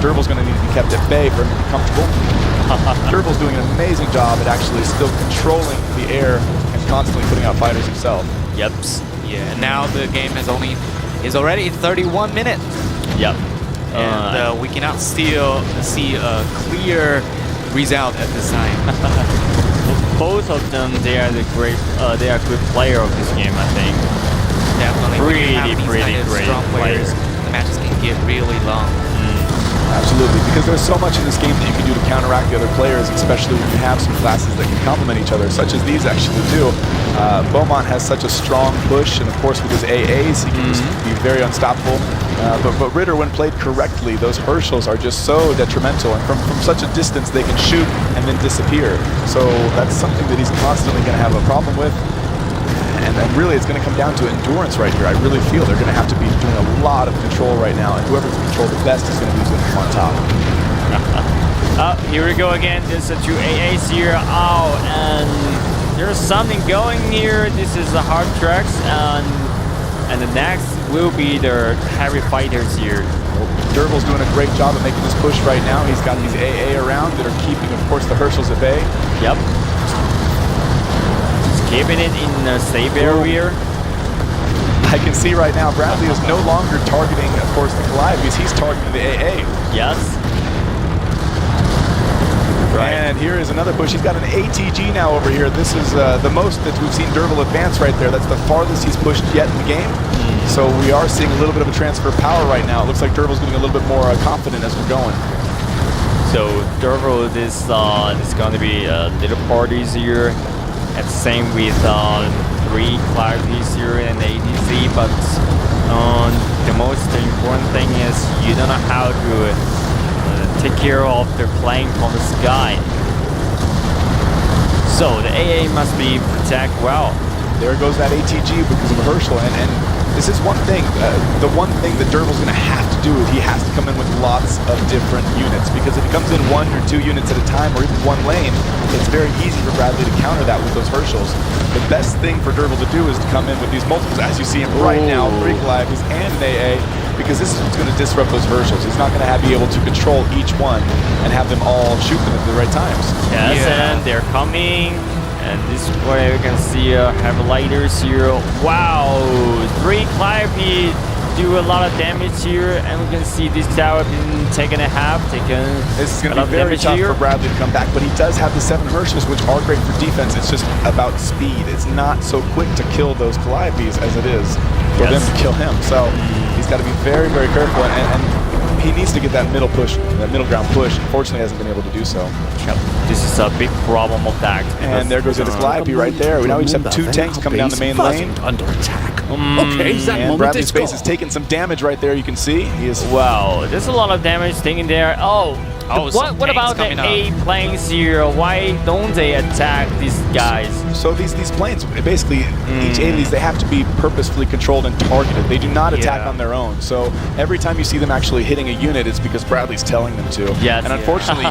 Dirvel's going to need to be kept at bay for him to be comfortable. Dirvel's doing an amazing job at actually still controlling the air and constantly putting out fighters himself. Yep. Yeah, and now the game is already 31 minutes. Yep. And we cannot still see a clear result at this time. Both of them, they are good player of this game, I think. Definitely. When you have these Pretty kind of great strong players, the matches can get really long. Absolutely, because there's so much in this game that you can do to counteract the other players, especially when you have some classes that can complement each other, such as these actually do. Beaumont has such a strong push, and of course with his AAs, he can just be very unstoppable. But Ritter, when played correctly, those Herschels are just so detrimental, and from such a distance they can shoot and then disappear. So that's something that he's constantly going to have a problem with. And really, it's going to come down to endurance right here. I really feel they're going to have to be doing a lot of control right now, and whoever can control the best is going to be going to come on top. Here we go again. There's a 2 AAs here. Oh, and there's something going here. This is the hard tracks, and the next will be the heavy fighters here. Dirvel's doing a great job of making this push right now. He's got these AA around that are keeping, of course, the Herschels at bay. Yep. Keeping it in a safe area. I can see right now Bradley is no longer targeting, of course, the Calliope. He's targeting the AA. Yes. Right. And here is another push. He's got an ATG now over here. This is the most that we've seen Dirvel advance right there. That's the farthest he's pushed yet in the game. So we are seeing a little bit of a transfer of power right now. It looks like Dirvel's getting a little bit more confident as we're going. So Dirvel, this is going to be little parties here. And same with 3 Clarities here and ADC, but the most important thing is you don't know how to take care of their plane from the sky. So the AA must be protected well. There goes that ATG because of Herschel, and this is one thing, the one thing that Dirvel's going to have to do is he has to come in with lots of different units, because if he comes in 1 or 2 units at a time, or even 1 lane, it's very easy for Bradley to counter that with those Herschels. The best thing for Dirvel to do is to come in with these multiples, as you see him right now, 3 Calliope's and an AA, because this is what's going to disrupt those Herschels. He's not going to be able to control each one and have them all shoot them at the right times. Yes, and they're coming. And this is where you can see heavy lighters here. Wow, 3 Calliope do a lot of damage here, and we can see this tower being taken in half. This is going to be very tough for Bradley to come back, but he does have the 7 Herschels, which are great for defense. It's just about speed. It's not so quick to kill those Calliopes as it is for them to kill him. So he's got to be very, very careful, and he needs to get that middle push, that middle ground push. Unfortunately, hasn't been able to do so. Yep. This is a big problem of that. And there goes his Calliope right there. Now we just have 2 tanks coming down the main lane. Under attack. Okay, that and Bradley's base is taking some damage right there. You can see he is. Wow, there's a lot of damage taken there. What about the A planes here? Why don't they attack these guys? So these planes, basically, each A of these, they have to be purposefully controlled and targeted. They do not attack on their own. So every time you see them actually hitting a unit, it's because Bradley's telling them to. Yes. And unfortunately,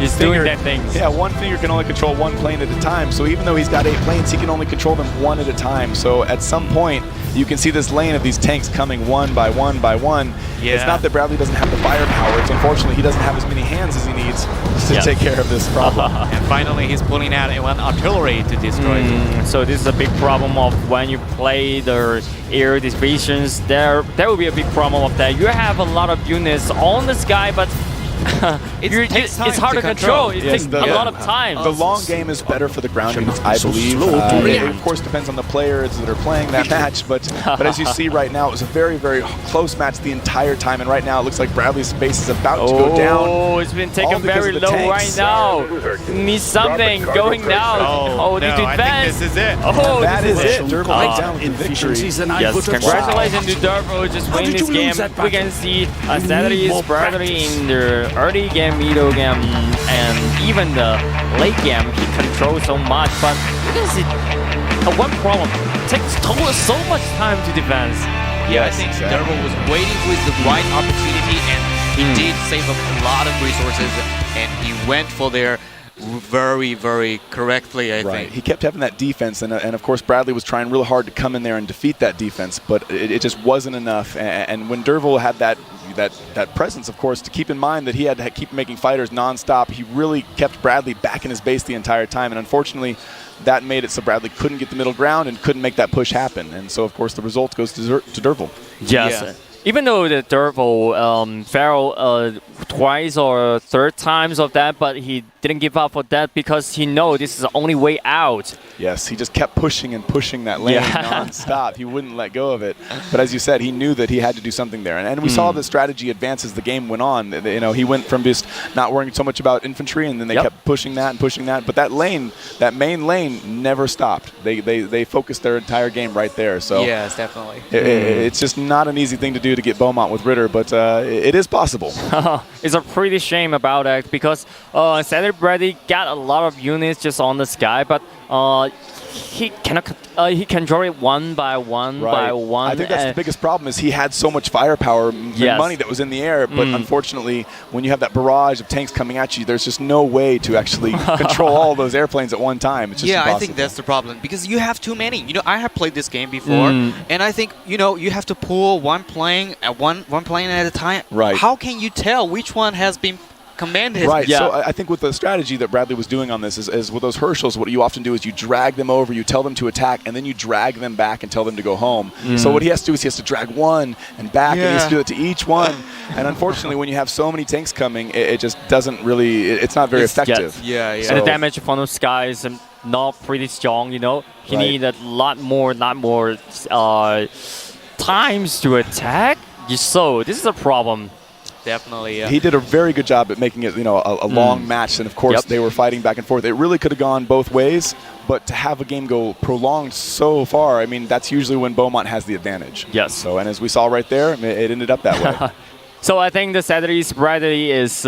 He's doing that thing. Yeah, one finger can only control 1 plane at a time. So even though he's got 8 planes, he can only control them 1 at a time. So at some point, you can see this lane of these tanks coming 1 by 1 by 1. Yeah. It's not that Bradley doesn't have the firepower. It's unfortunately he doesn't have as many hands as he needs to take care of this problem. And finally, he's pulling out 1 artillery to destroy it. So this is a big problem of when you play the air divisions. There will be a big problem of that. You have a lot of units on the sky, but it's hard to control. It takes a lot of time. The long game is better for the ground units, I believe. It of course depends on the players that are playing that match, but as you see right now, it was a very, very close match the entire time, and right now it looks like Bradley's base is about to go down. Oh, it's been taken very low right now. Needs something going now. No, I think this is it. Oh, that is it. Dirvel down with victory. Yes, congratulations to Dirvel. Just win this game. We can see SadlyitsBradley in the early game, middle game, and even the late game. He controls so much, but you can see one problem. It takes so much time to defend. Yeah, I think Dirvel was waiting with the right opportunity, and he did save up a lot of resources, and he went for their very, very correctly, I think. He kept having that defense, and of course Bradley was trying really hard to come in there and defeat that defense, but it just wasn't enough. And when Dirvel had that presence, of course, to keep in mind that he had to keep making fighters nonstop, he really kept Bradley back in his base the entire time, and unfortunately that made it so Bradley couldn't get the middle ground and couldn't make that push happen. And so, of course, the result goes to Dirvel. Yes. Yeah. Even though the Dirvel fell twice or third times of that, but he didn't give up for that because he know this is the only way out. Yes, he just kept pushing and pushing that lane nonstop. He wouldn't let go of it. But as you said, he knew that he had to do something there. And we saw the strategy advance as the game went on. You know, he went from just not worrying so much about infantry, and then they kept pushing that and pushing that. But that lane, that main lane, never stopped. They focused their entire game right there. So yes, definitely. It's just not an easy thing to do to get Beaumont with Ritter, but it is possible. It's a pretty shame about that because SadlyitsBradley got a lot of units just on the sky, but he cannot. He can draw it one by one by one. I think that's the biggest problem is he had so much firepower and money that was in the air, but unfortunately, when you have that barrage of tanks coming at you, there's just no way to actually control all those airplanes at one time. It's just impossible. I think that's the problem because you have too many. You know, I have played this game before, and I think you have to pull one plane at one plane at a time. Right. How can you tell which one has been commanded? Right. Yeah. So I think with the strategy that Bradley was doing on this is with those Herschels, what you often do is you drag them over, you tell them to attack, and then you drag them back and tell them to go home. So what he has to do is he has to drag one and back, and he has to do it to each one. And unfortunately, when you have so many tanks coming, it just doesn't really, it's not very effective. And the damage from the sky is not pretty strong, you know. He needs a lot more times to attack. So this is a problem. Definitely, He did a very good job at making it, a long match, and of course they were fighting back and forth. It really could have gone both ways, but to have a game go prolonged so far, I mean, that's usually when Beaumont has the advantage. Yes. So, and as we saw right there, it ended up that way. So I think the SadlyitsBradley is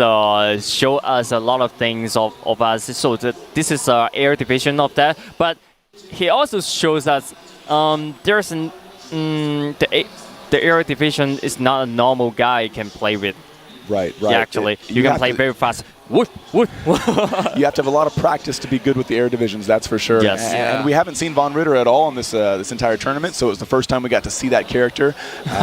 show us a lot of things of us. So this is air division of that, but he also shows us there's the air division is not a normal guy can play with. Right. Yeah, actually, you can play very fast. You have to have a lot of practice to be good with the air divisions, that's for sure. Yes. And we haven't seen Von Ritter at all in this entire tournament, so it was the first time we got to see that character.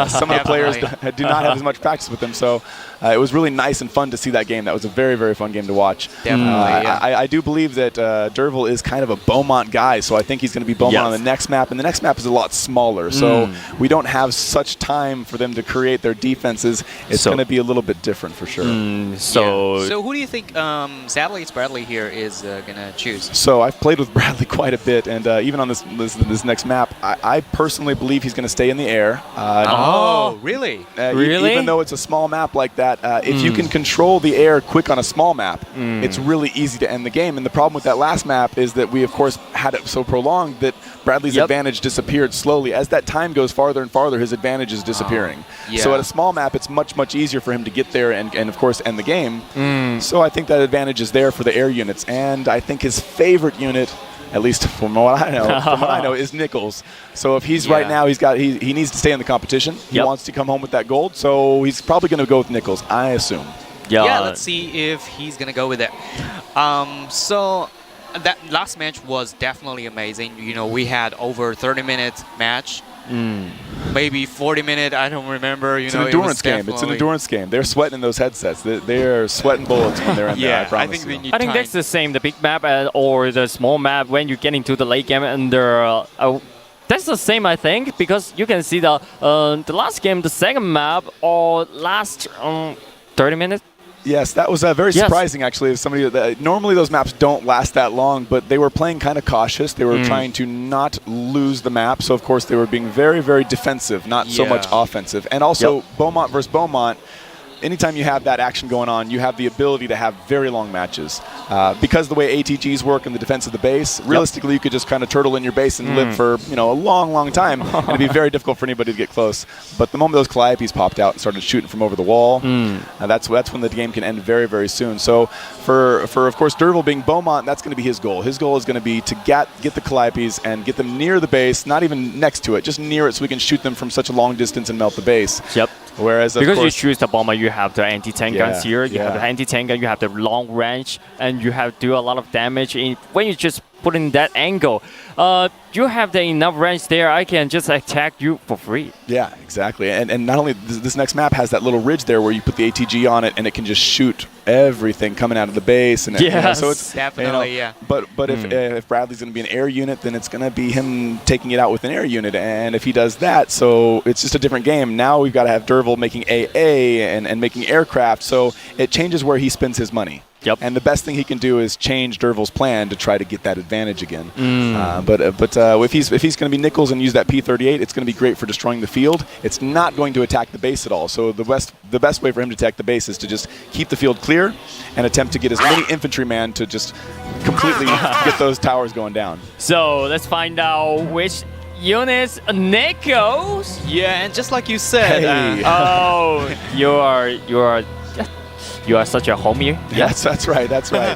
Some of the players do not have as much practice with him, so it was really nice and fun to see that game. That was a very, very fun game to watch. Definitely, I do believe that Dirvel is kind of a Beaumont guy, so I think he's going to be Beaumont on the next map, and the next map is a lot smaller, so we don't have such time for them to create their defenses. It's going to be a little bit different for sure. So who do you think SadlyitsBradley here is going to choose? So I've played with Bradley quite a bit, and even on this next map, I personally believe he's going to stay in the air. Really? Really? Even though it's a small map like that, if you can control the air quick on a small map, it's really easy to end the game. And the problem with that last map is that we, of course, had it so prolonged that Bradley's advantage disappeared slowly. As that time goes farther and farther, his advantage is disappearing. So at a small map, it's much, much easier for him to get there and of course, end the game. So I think that advantage is there for the air units. And I think his favorite unit, at least from what I know, is Nichols. So if he's right now, he needs to stay in the competition. He wants to come home with that gold, so he's probably going to go with Nichols, I assume. Yeah, let's see if he's going to go with it. So that last match was definitely amazing. You know, we had over 30-minute match. Maybe 40-minute, I don't remember. It's an endurance game. It's an endurance game. They're sweating in those headsets. They're sweating bullets when they're in there, I promise you. I think that's the same, the big map or the small map when you get into the late game. And that's the same, I think, because you can see the last game, the second map, or last 30 minutes. Yes, that was very surprising, actually. As somebody normally those maps don't last that long, but they were playing kind of cautious. They were trying to not lose the map, so of course they were being very, very defensive, not so much offensive. And also, Beaumont versus Beaumont, anytime you have that action going on, you have the ability to have very long matches. Because the way ATGs work in the defense of the base, realistically, you could just kind of turtle in your base and live for a long, long time. And it'd be very difficult for anybody to get close. But the moment those Calliopes popped out and started shooting from over the wall, that's when the game can end very, very soon. So for of course, Dirvel being Beaumont, that's going to be his goal. His goal is going to be to get the Calliopes and get them near the base, not even next to it, just near it so we can shoot them from such a long distance and melt the base. Yep. Whereas, because of course, you choose the bomber, you you have the anti-tank guns here. You have the anti-tank gun. You have the long range, and you have to do a lot of damage when you just put in that angle. You have the enough range there. I can just attack you for free. Yeah, exactly. And not only this next map has that little ridge there where you put the ATG on it and it can just shoot everything coming out of the base. And so it's definitely, But if Bradley's going to be an air unit, then it's going to be him taking it out with an air unit. And if he does that, so it's just a different game. Now we've got to have Dirvel making AA and making aircraft. So it changes where he spends his money. Yep. And the best thing he can do is change Dirvel's plan to try to get that advantage again. But if he's going to be Nichols and use that P-38, it's going to be great for destroying the field. It's not going to attack the base at all. So the best way for him to attack the base is to just keep the field clear and attempt to get as many infantrymen to just completely get those towers going down. So let's find out which units Nichols. Yeah, and just like you said, Hey. Oh, you are such a homie. Yes, that's right. That's right.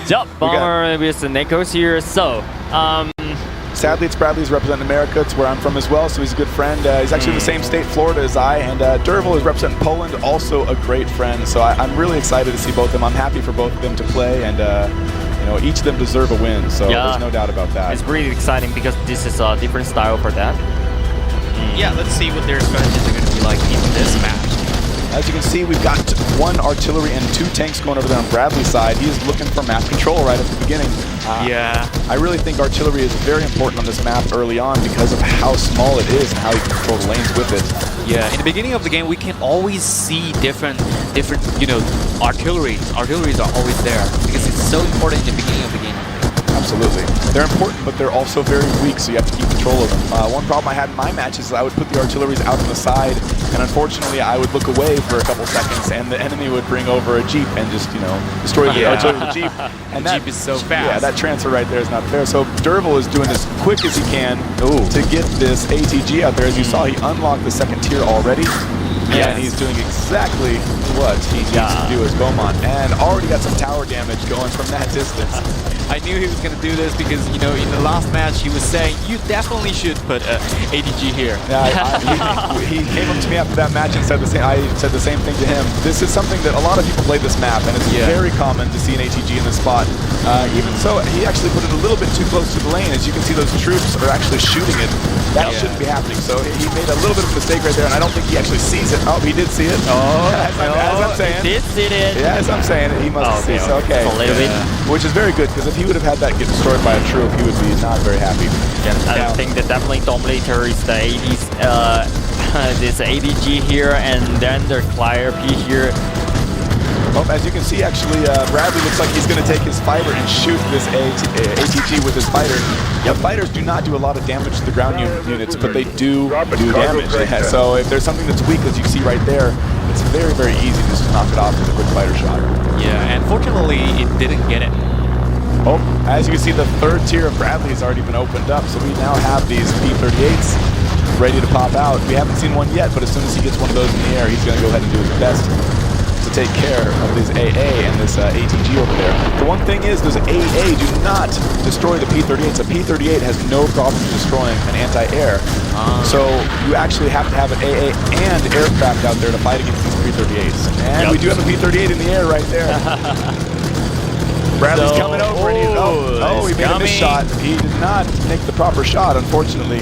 Yup, Bomber with the Nichols here. So, SadlyitsBradley is representing America. It's where I'm from as well, so he's a good friend. He's actually in the same state, Florida, as I. And Dirvel is representing Poland, also a great friend. So I'm really excited to see both of them. I'm happy for both of them to play, and each of them deserve a win. So there's no doubt about that. It's really exciting because this is a different style for that. Yeah, let's see what their strategies are going to be like in this match. As you can see, we've got 1 artillery and 2 tanks going over there on Bradley's side. He is looking for map control right at the beginning. I really think artillery is very important on this map early on because of how small it is and how you can control the lanes with it. Yeah, in the beginning of the game, we can always see different, artilleries. Artilleries are always there because it's so important in the beginning of the game. Absolutely. They're important, but they're also very weak, so you have to keep control of them. One problem I had in my matches is I would put the artilleries out on the side, and unfortunately I would look away for a couple seconds, and the enemy would bring over a Jeep and just, destroy the artillery of the Jeep. And the Jeep is so fast. Yeah, that transfer right there is not fair. So Dirvel is doing as quick as he can to get this ATG out there. As you saw, he unlocked the second tier already. Yeah, and he's doing exactly what he needs to do as Beaumont, and already got some tower damage going from that distance. I knew he was going to do this because, in the last match he was saying, you definitely should put ADG here. Yeah, he came up to me after that match and said the same. I said the same thing to him. This is something that a lot of people play this map, and it's very common to see an ATG in this spot. Even so, he actually put it a little bit too close to the lane. As you can see, those troops are actually shooting it. That shouldn't be happening. So he made a little bit of a mistake right there, and I don't think he actually sees it. Oh, he did see it. As I'm saying. He did see it. Yeah, as I'm saying, he must see it. Okay. A little bit. Which is very good, because if he would have had that get destroyed by a troop, he would be not very happy. I think the definitely dominator is the 80s, this ADG here, and then the Flyer P here. Well, as you can see, actually, Bradley looks like he's going to take his fighter and shoot this ATG with his fighter. Yeah, fighters do not do a lot of damage to the ground units, but they do damage. So if there's something that's weak, as you see right there, it's very, very easy just to knock it off with a quick fighter shot. Yeah, and fortunately, it didn't get it. Oh, as you can see, the third tier of Bradley has already been opened up, so we now have these P-38s ready to pop out. We haven't seen one yet, but as soon as he gets one of those in the air, he's going to go ahead and do his best to take care of this AA and this ATG over there. The one thing is, those AA do not destroy the P-38s. A P-38 has no problem destroying an anti-air. So you actually have to have an AA and aircraft out there to fight against these P-38s. And we do have a P-38 in the air right there. Bradley's coming over, and he made a missed shot. He did not make the proper shot, unfortunately.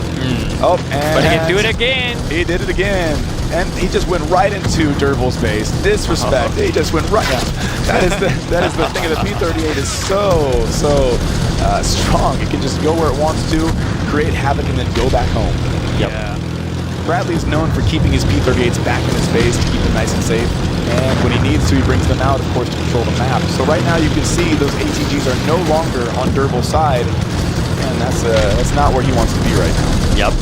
But he can do it again. He did it again. And he just went right into Dirvel's base. Disrespect. He just went right out. That is the thing. The P-38 is so strong. It can just go where it wants to, create havoc, and then go back home. Yeah. Bradley is known for keeping his P-38s back in his base to keep them nice and safe. And when he needs to, he brings them out, of course, to control the map. So right now you can see those ATGs are no longer on Dirvel's side. And that's not where he wants to be right now. Yep.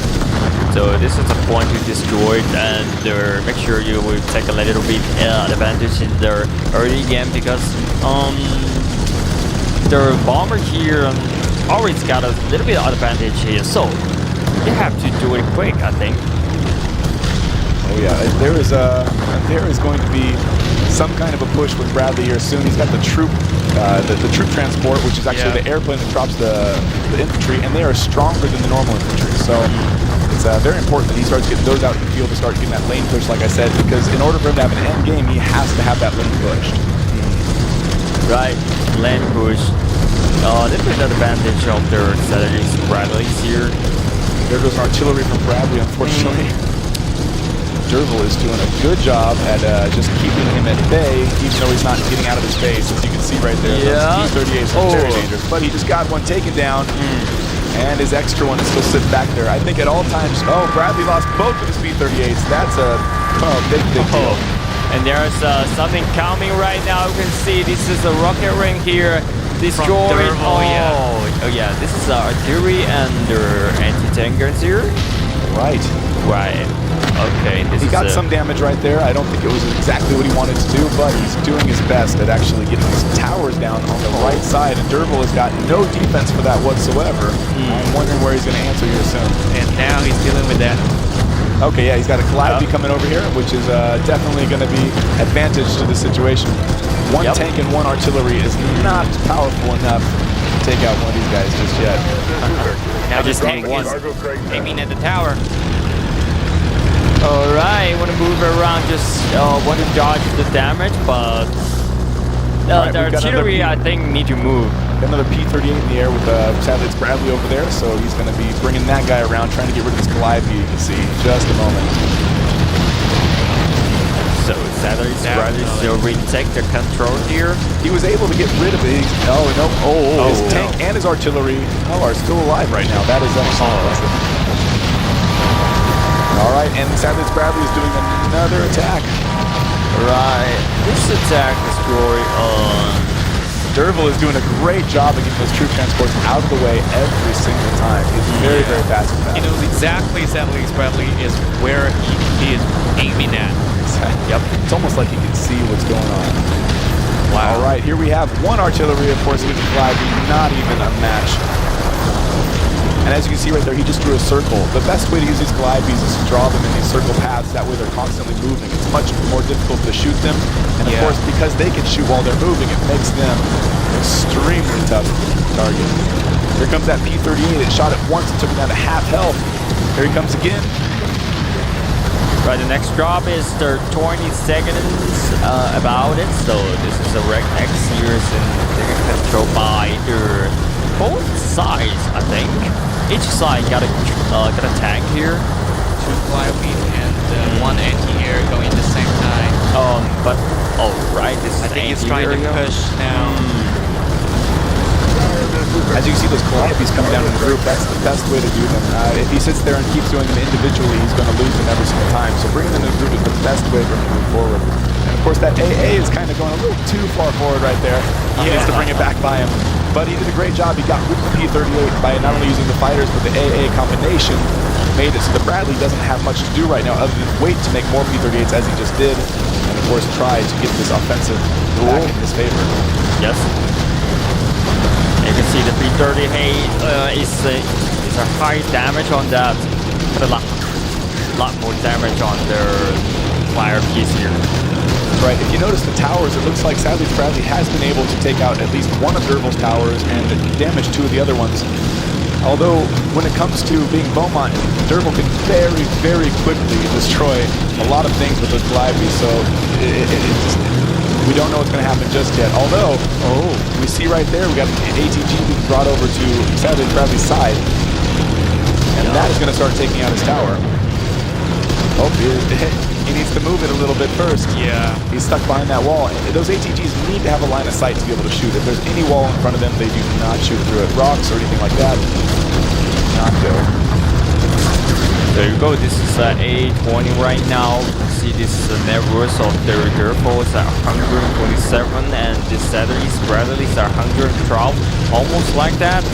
So this is the point to destroy, and make sure you will take a little bit advantage in the early game, because the bomber here always got a little bit of advantage here. So you have to do it quick, I think. Oh yeah, there is going to be some kind of a push with Bradley here soon. He's got the troop transport, which is actually the airplane that drops the infantry, and they are stronger than the normal infantry. So it's very important that he starts getting those out in the field to start getting that lane push, like I said, because in order for him to have an end game, he has to have that lane pushed. Right, lane push. This is an advantage of their SadlyitsBradley here. There goes an artillery from Bradley, unfortunately. Dirvel is doing a good job at just keeping him at bay, even though he's not getting out of his face. As you can see right there, those P-38s are very dangerous. But he just got one taken down, and his extra one is still sitting back there. I think at all times, Bradley lost both of his P-38s. That's a big deal. And there's something coming right now. You can see this is a rocket ring here. Destroying. Oh yeah, this is artillery and their anti-tankers here. Right. Okay, he got some damage right there. I don't think it was exactly what he wanted to do, but he's doing his best at actually getting his towers down on the right side, and Dirvel has got no defense for that whatsoever. I'm wondering where he's going to answer here soon. And now he's dealing with that. Okay, yeah, he's got a Calliope coming over here, which is definitely going to be advantage to the situation. One tank and one artillery is not powerful enough to take out one of these guys just yet. Now just tank one aiming at the tower. Alright, want to move around, just want to dodge the damage, but Right, the artillery, I think, need to move. Got another P-38 in the air with SadlyitsBradley over there, so he's going to be bringing that guy around, trying to get rid of his Calliope, you can see. Just a moment. So SadlyitsBradley still retake the control here. He was able to get rid of it. His tank and his artillery are still alive right now. That is impressive. All right, and SadlyitsBradley is doing another attack. Right, this attack destroy Dirvel is doing a great job of getting those troop transports out of the way every single time. He's very, very fast with that. He knows exactly SadlyitsBradley is where he is aiming at. Yep. It's almost like he can see what's going on. Wow. All right, here we have one artillery, of course, with the Calliope, not even a match. And as you can see right there, he just drew a circle. The best way to use these Calliopes is to draw them in these circle paths. That way they're constantly moving. It's much more difficult to shoot them. And of course, because they can shoot while they're moving, it makes them extremely tough to target. Here comes that P-38. It shot it once and took it down to half health. Here he comes again. Right, the next drop is the 20 seconds about it. So this is a Rec X here, and they're controlled by both sides, I think. Each side got a tank here. 2 Calliope and 1 anti-air going at the same time. Right, this is I think he's trying to push now. As you can see those Calliopes coming down in a group, that's the best way to do them. If he sits there and keeps doing them individually, he's going to lose them every single time. So bringing them in a group is the best way for him to move forward. And of course that AA is kind of going a little too far forward right there. He needs to bring it back by him. But he did a great job. He got rid of the P-38 by not only using the fighters, but the AA combination made it so that Bradley doesn't have much to do right now other than wait to make more P-38s as he just did. And of course try to get this offensive back in his favor. Yes. You can see the P-38 is a high damage on that, but a lot more damage on their fire piece here. Right, if you notice the towers, it looks like SadlyitsBradley has been able to take out at least one of Dirvel's towers and damage 2 of the other ones. Although, when it comes to being Beaumont, Dirvel can very, very quickly destroy a lot of things with those Calliopes, so we don't know what's going to happen just yet. Although, we see right there, we got an ATG being brought over to SadlyitsBradley's side, and that is going to start taking out his tower. He needs to move it a little bit first. Yeah. He's stuck behind that wall. And those ATGs need to have a line of sight to be able to shoot. If there's any wall in front of them, they do not shoot through it. Rocks or anything like that, not go. There you go. This is A20 right now. See, this is the net worth of their Dirvel is at 127, and this SadlyitsBradley is at 112, almost like that.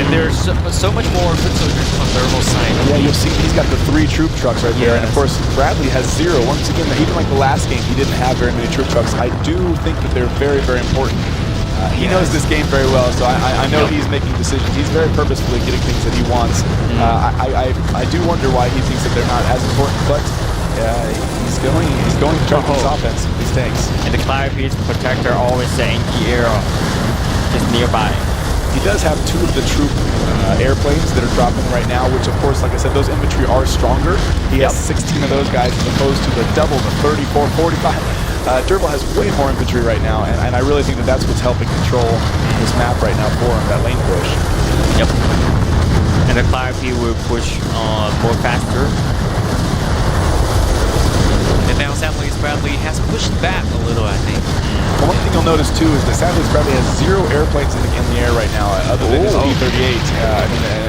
And there's so much more foot soldiers on Dirvel's side. Yeah, you'll see he's got the 3 troop trucks right there. And of course, Bradley has 0. Once again, even like the last game, he didn't have very many troop trucks. I do think that they're very, very important. He knows this game very well, so I know he's making decisions. He's very purposefully getting things that he wants. I do wonder why he thinks that they're not as important, but he's going to try his offense with these tanks. And the Calliope's protector always saying the air is nearby. He does have 2 of the troop airplanes that are dropping right now, which of course, like I said, those infantry are stronger. He has 16 of those guys as opposed to the double, the 34, 45. Dirvel has way more infantry right now, and I really think that that's what's helping control this map right now for him, that lane push. Yep. And the Calliope will push more faster. And now SadlyitsBradley has pushed back a little, I think. One thing you'll notice too is that SadlyitsBradley has 0 airplanes in the air right now, other than his B-38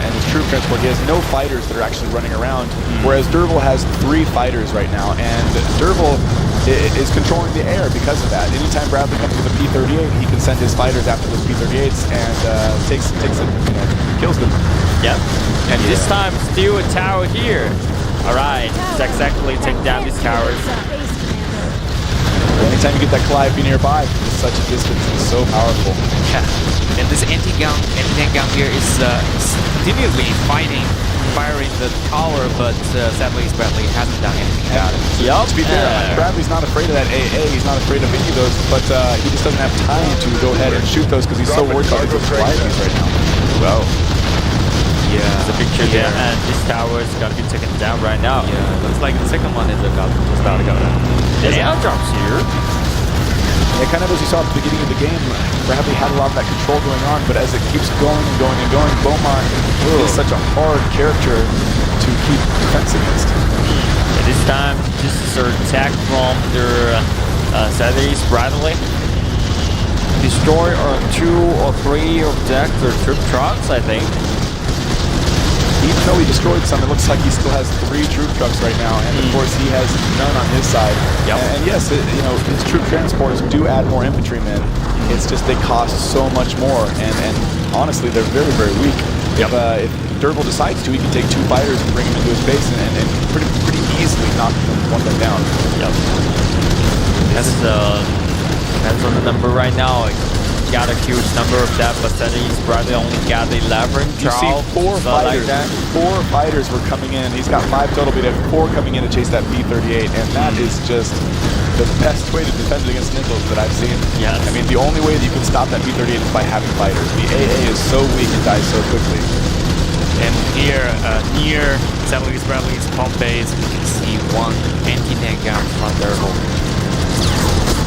and his troop transport. He has no fighters that are actually running around, whereas Dirvel has 3 fighters right now, and Dirvel is controlling the air because of that. Anytime Bradley comes with a P-38, he can send his fighters after those P-38s and takes it, kills them. Yep. And this time, still a tower here. All right, exactly take down these towers. Anytime you get that Calliope nearby, it's such a distance, it's so powerful. Yeah. And this anti-tank gun here is continually firing the tower, but SadlyitsBradley hasn't done anything about it. Yep. To be fair, Bradley's not afraid of that AA, he's not afraid of any of those, but he just doesn't have time to go ahead and shoot those because he's so worried about his Calliopes right now. Wow. Yeah. There's a picture there, and this tower is gonna be taken down right now. Yeah, looks like the second one is about to go down. There's airdrops here. Yeah, kind of as you saw at the beginning of the game, Bradley had a lot of that control going on, but as it keeps going and going and going, Beaumont is such a hard character to keep defense against. And this time, this is an attack from the SadlyitsBradley. Destroy 2 or 3 of their troop trucks, I think. Even though he destroyed some, it looks like he still has 3 troop trucks right now, and of course he has none on his side. Yep. And yes, his troop transporters do add more infantrymen. It's just they cost so much more, and honestly, they're very, very weak. Yep. If Dirvel decides to, he can take 2 fighters and bring them into his base and pretty easily knock one of them down. Yep. Depends on the number right now. Got a huge number of that, but SadlyitsBradley only got 11. You see 4 fighters. Like 4 fighters were coming in. He's got 5 total, but he had 4 coming in to chase that B-38, and that is just the best way to defend against Nichols that I've seen. Yes. I mean, the only way that you can stop that B-38 is by having fighters. The AA is so weak and dies so quickly. And here, near SadlyitsBradley's pump base, we can see 1 anti-tank gun from Dirvel.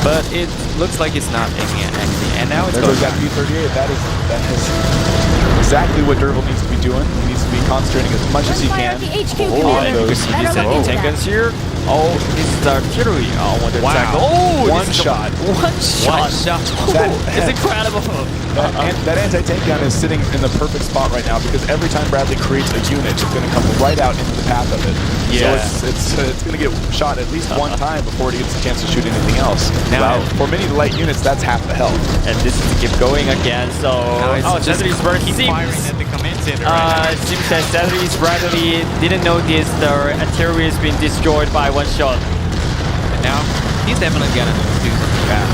But it looks like it's not aiming at anything. And now it's there goes that B-38. That is exactly what Dirvel needs to be doing. He needs to be concentrating as much as he can. Those anti-tank guns here. Oh, this is artillery. Oh, one attack. Oh, one shot. One shot. It's incredible. That anti-tank gun is sitting in the perfect spot right now because every time Bradley creates a unit, it's going to come right out into the path of it. Yeah. So it's going to get shot at least 1 time before it gets a chance to shoot anything else. Now, for many of the light units, that's half the health. And this is to keep going again. So, SadlyitsBradley keep firing at the command center right now. it seems that SadlyitsBradley didn't notice the artillery has been destroyed by 1 shot. And now he's definitely gonna do something bad.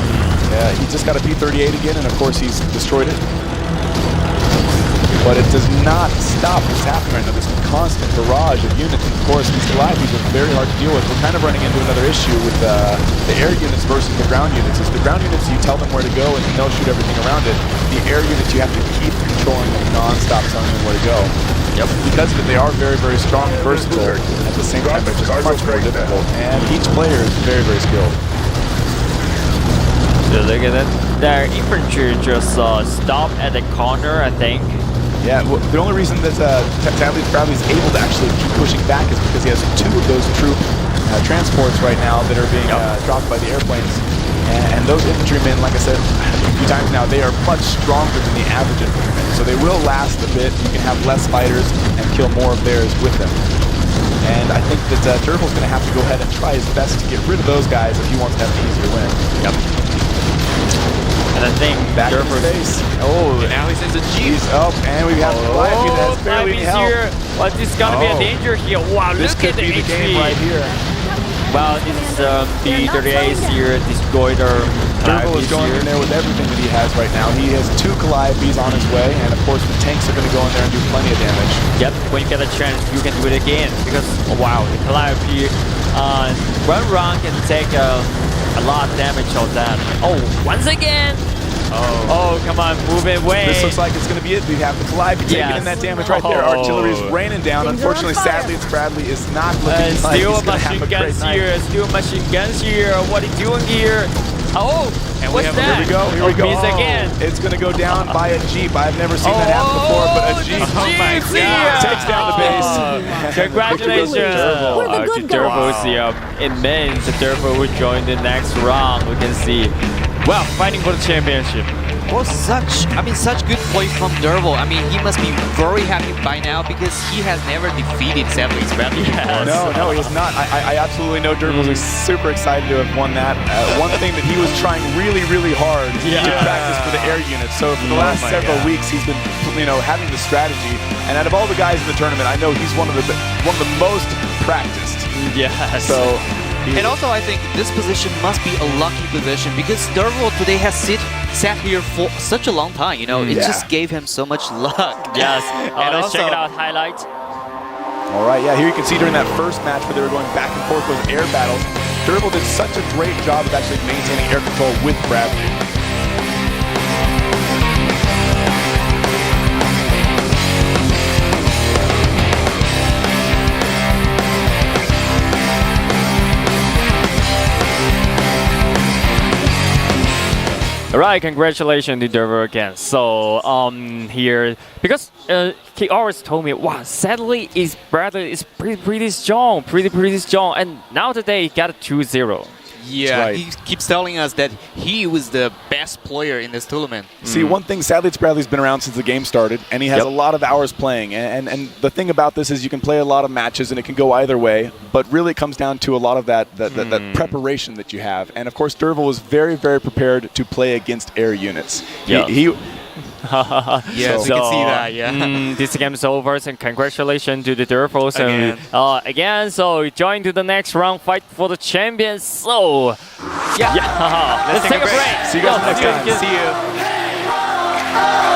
Yeah, he just got a P-38 again, and of course he's destroyed it. But it does not stop what's happening right now. This constant barrage of units, and of course these Calliopes are very hard to deal with. We're kind of running into another issue with the air units versus the ground units. Is the ground units, you tell them where to go and they'll shoot everything around it. The air units, you have to keep controlling them non-stop, telling them where to go. Yep. Because of it, they are very, very strong and versatile. At the same time, they're just much more difficult. And each player is very, very skilled. So look at that. Their infantry just stopped at the corner, I think. Yeah, well, the only reason that SadlyitsBradley is able to actually keep pushing back is because he has 2 of those troop transports right now that are being dropped by the airplanes. And those infantrymen, like I said a few times now, they are much stronger than the average infantryman. So they will last a bit. You can have less fighters and kill more of theirs with them. And I think that Dirvel's going to have to go ahead and try his best to get rid of those guys if he wants to have an easier win. Yep. And I think back in his face. Oh, and now he sends a Jeep. Up, and we have Calliope that's barely any help. Here. But this is going to be a danger here. Wow, this look at could the be the HP. game right here. Well, this is the 38s here, destroyed our Dirvel is going in there with everything that he has right now. He has 2 Calliopes on his way, and of course the tanks are going to go in there and do plenty of damage. Yep, when you get a chance, you can do it again. Because, wow, the Calliope one run can take a lot of damage on that. Oh, once again, Oh, come on, move it away. This looks like it's going to be it. We have to collide. Be taking in that damage right there. Artillery is raining down. Unfortunately, SadlyitsBradley is not looking like he's Still going to have machine a great guns night. here. Still machine guns here. What are you doing here? Oh, And what's that? Here we go. Here we go. Miss again. It's going to go down by a Jeep. I've never seen that happen before, but a Jeep takes down the base. Congratulations. We're the good guys. Dirvel's immense. Dirvel will join the next round. We can see. Well, fighting for the championship. Well, such good play from Dirvel. I mean, he must be very happy by now because he has never defeated SadlyitsBradley before. No, he's not. I absolutely know Dirvel is super excited to have won that. One thing that he was trying really, really hard to practice for the air unit. So for the last several weeks, he's been, having the strategy. And out of all the guys in the tournament, I know he's one of the most practiced. Yes. So. And also, I think this position must be a lucky position because Dirvel today has sat here for such a long time. It just gave him so much luck. Yes. And let's also, check it out. Highlight. All right, here you can see during that first match where they were going back and forth with air battles, Dirvel did such a great job of actually maintaining air control with Bradley. All right, congratulations to Dirvel again. So here, because he always told me, wow, SadlyitsBradley is pretty strong, pretty strong, and now today he got a 2-0. Yeah, right. he keeps telling us that he was the best player in this tournament. See, one thing, SadlyitsBradley's been around since the game started, and he has a lot of hours playing. And the thing about this is you can play a lot of matches, and it can go either way. But really, it comes down to a lot of that preparation that you have. And of course, Dirvel was very, very prepared to play against air units. Yes, we can see that. Yeah. This game is over, and congratulations to the Dirvel. Again, so join to the next round, fight for the champions. So, let's take a break. See you guys next time. See you.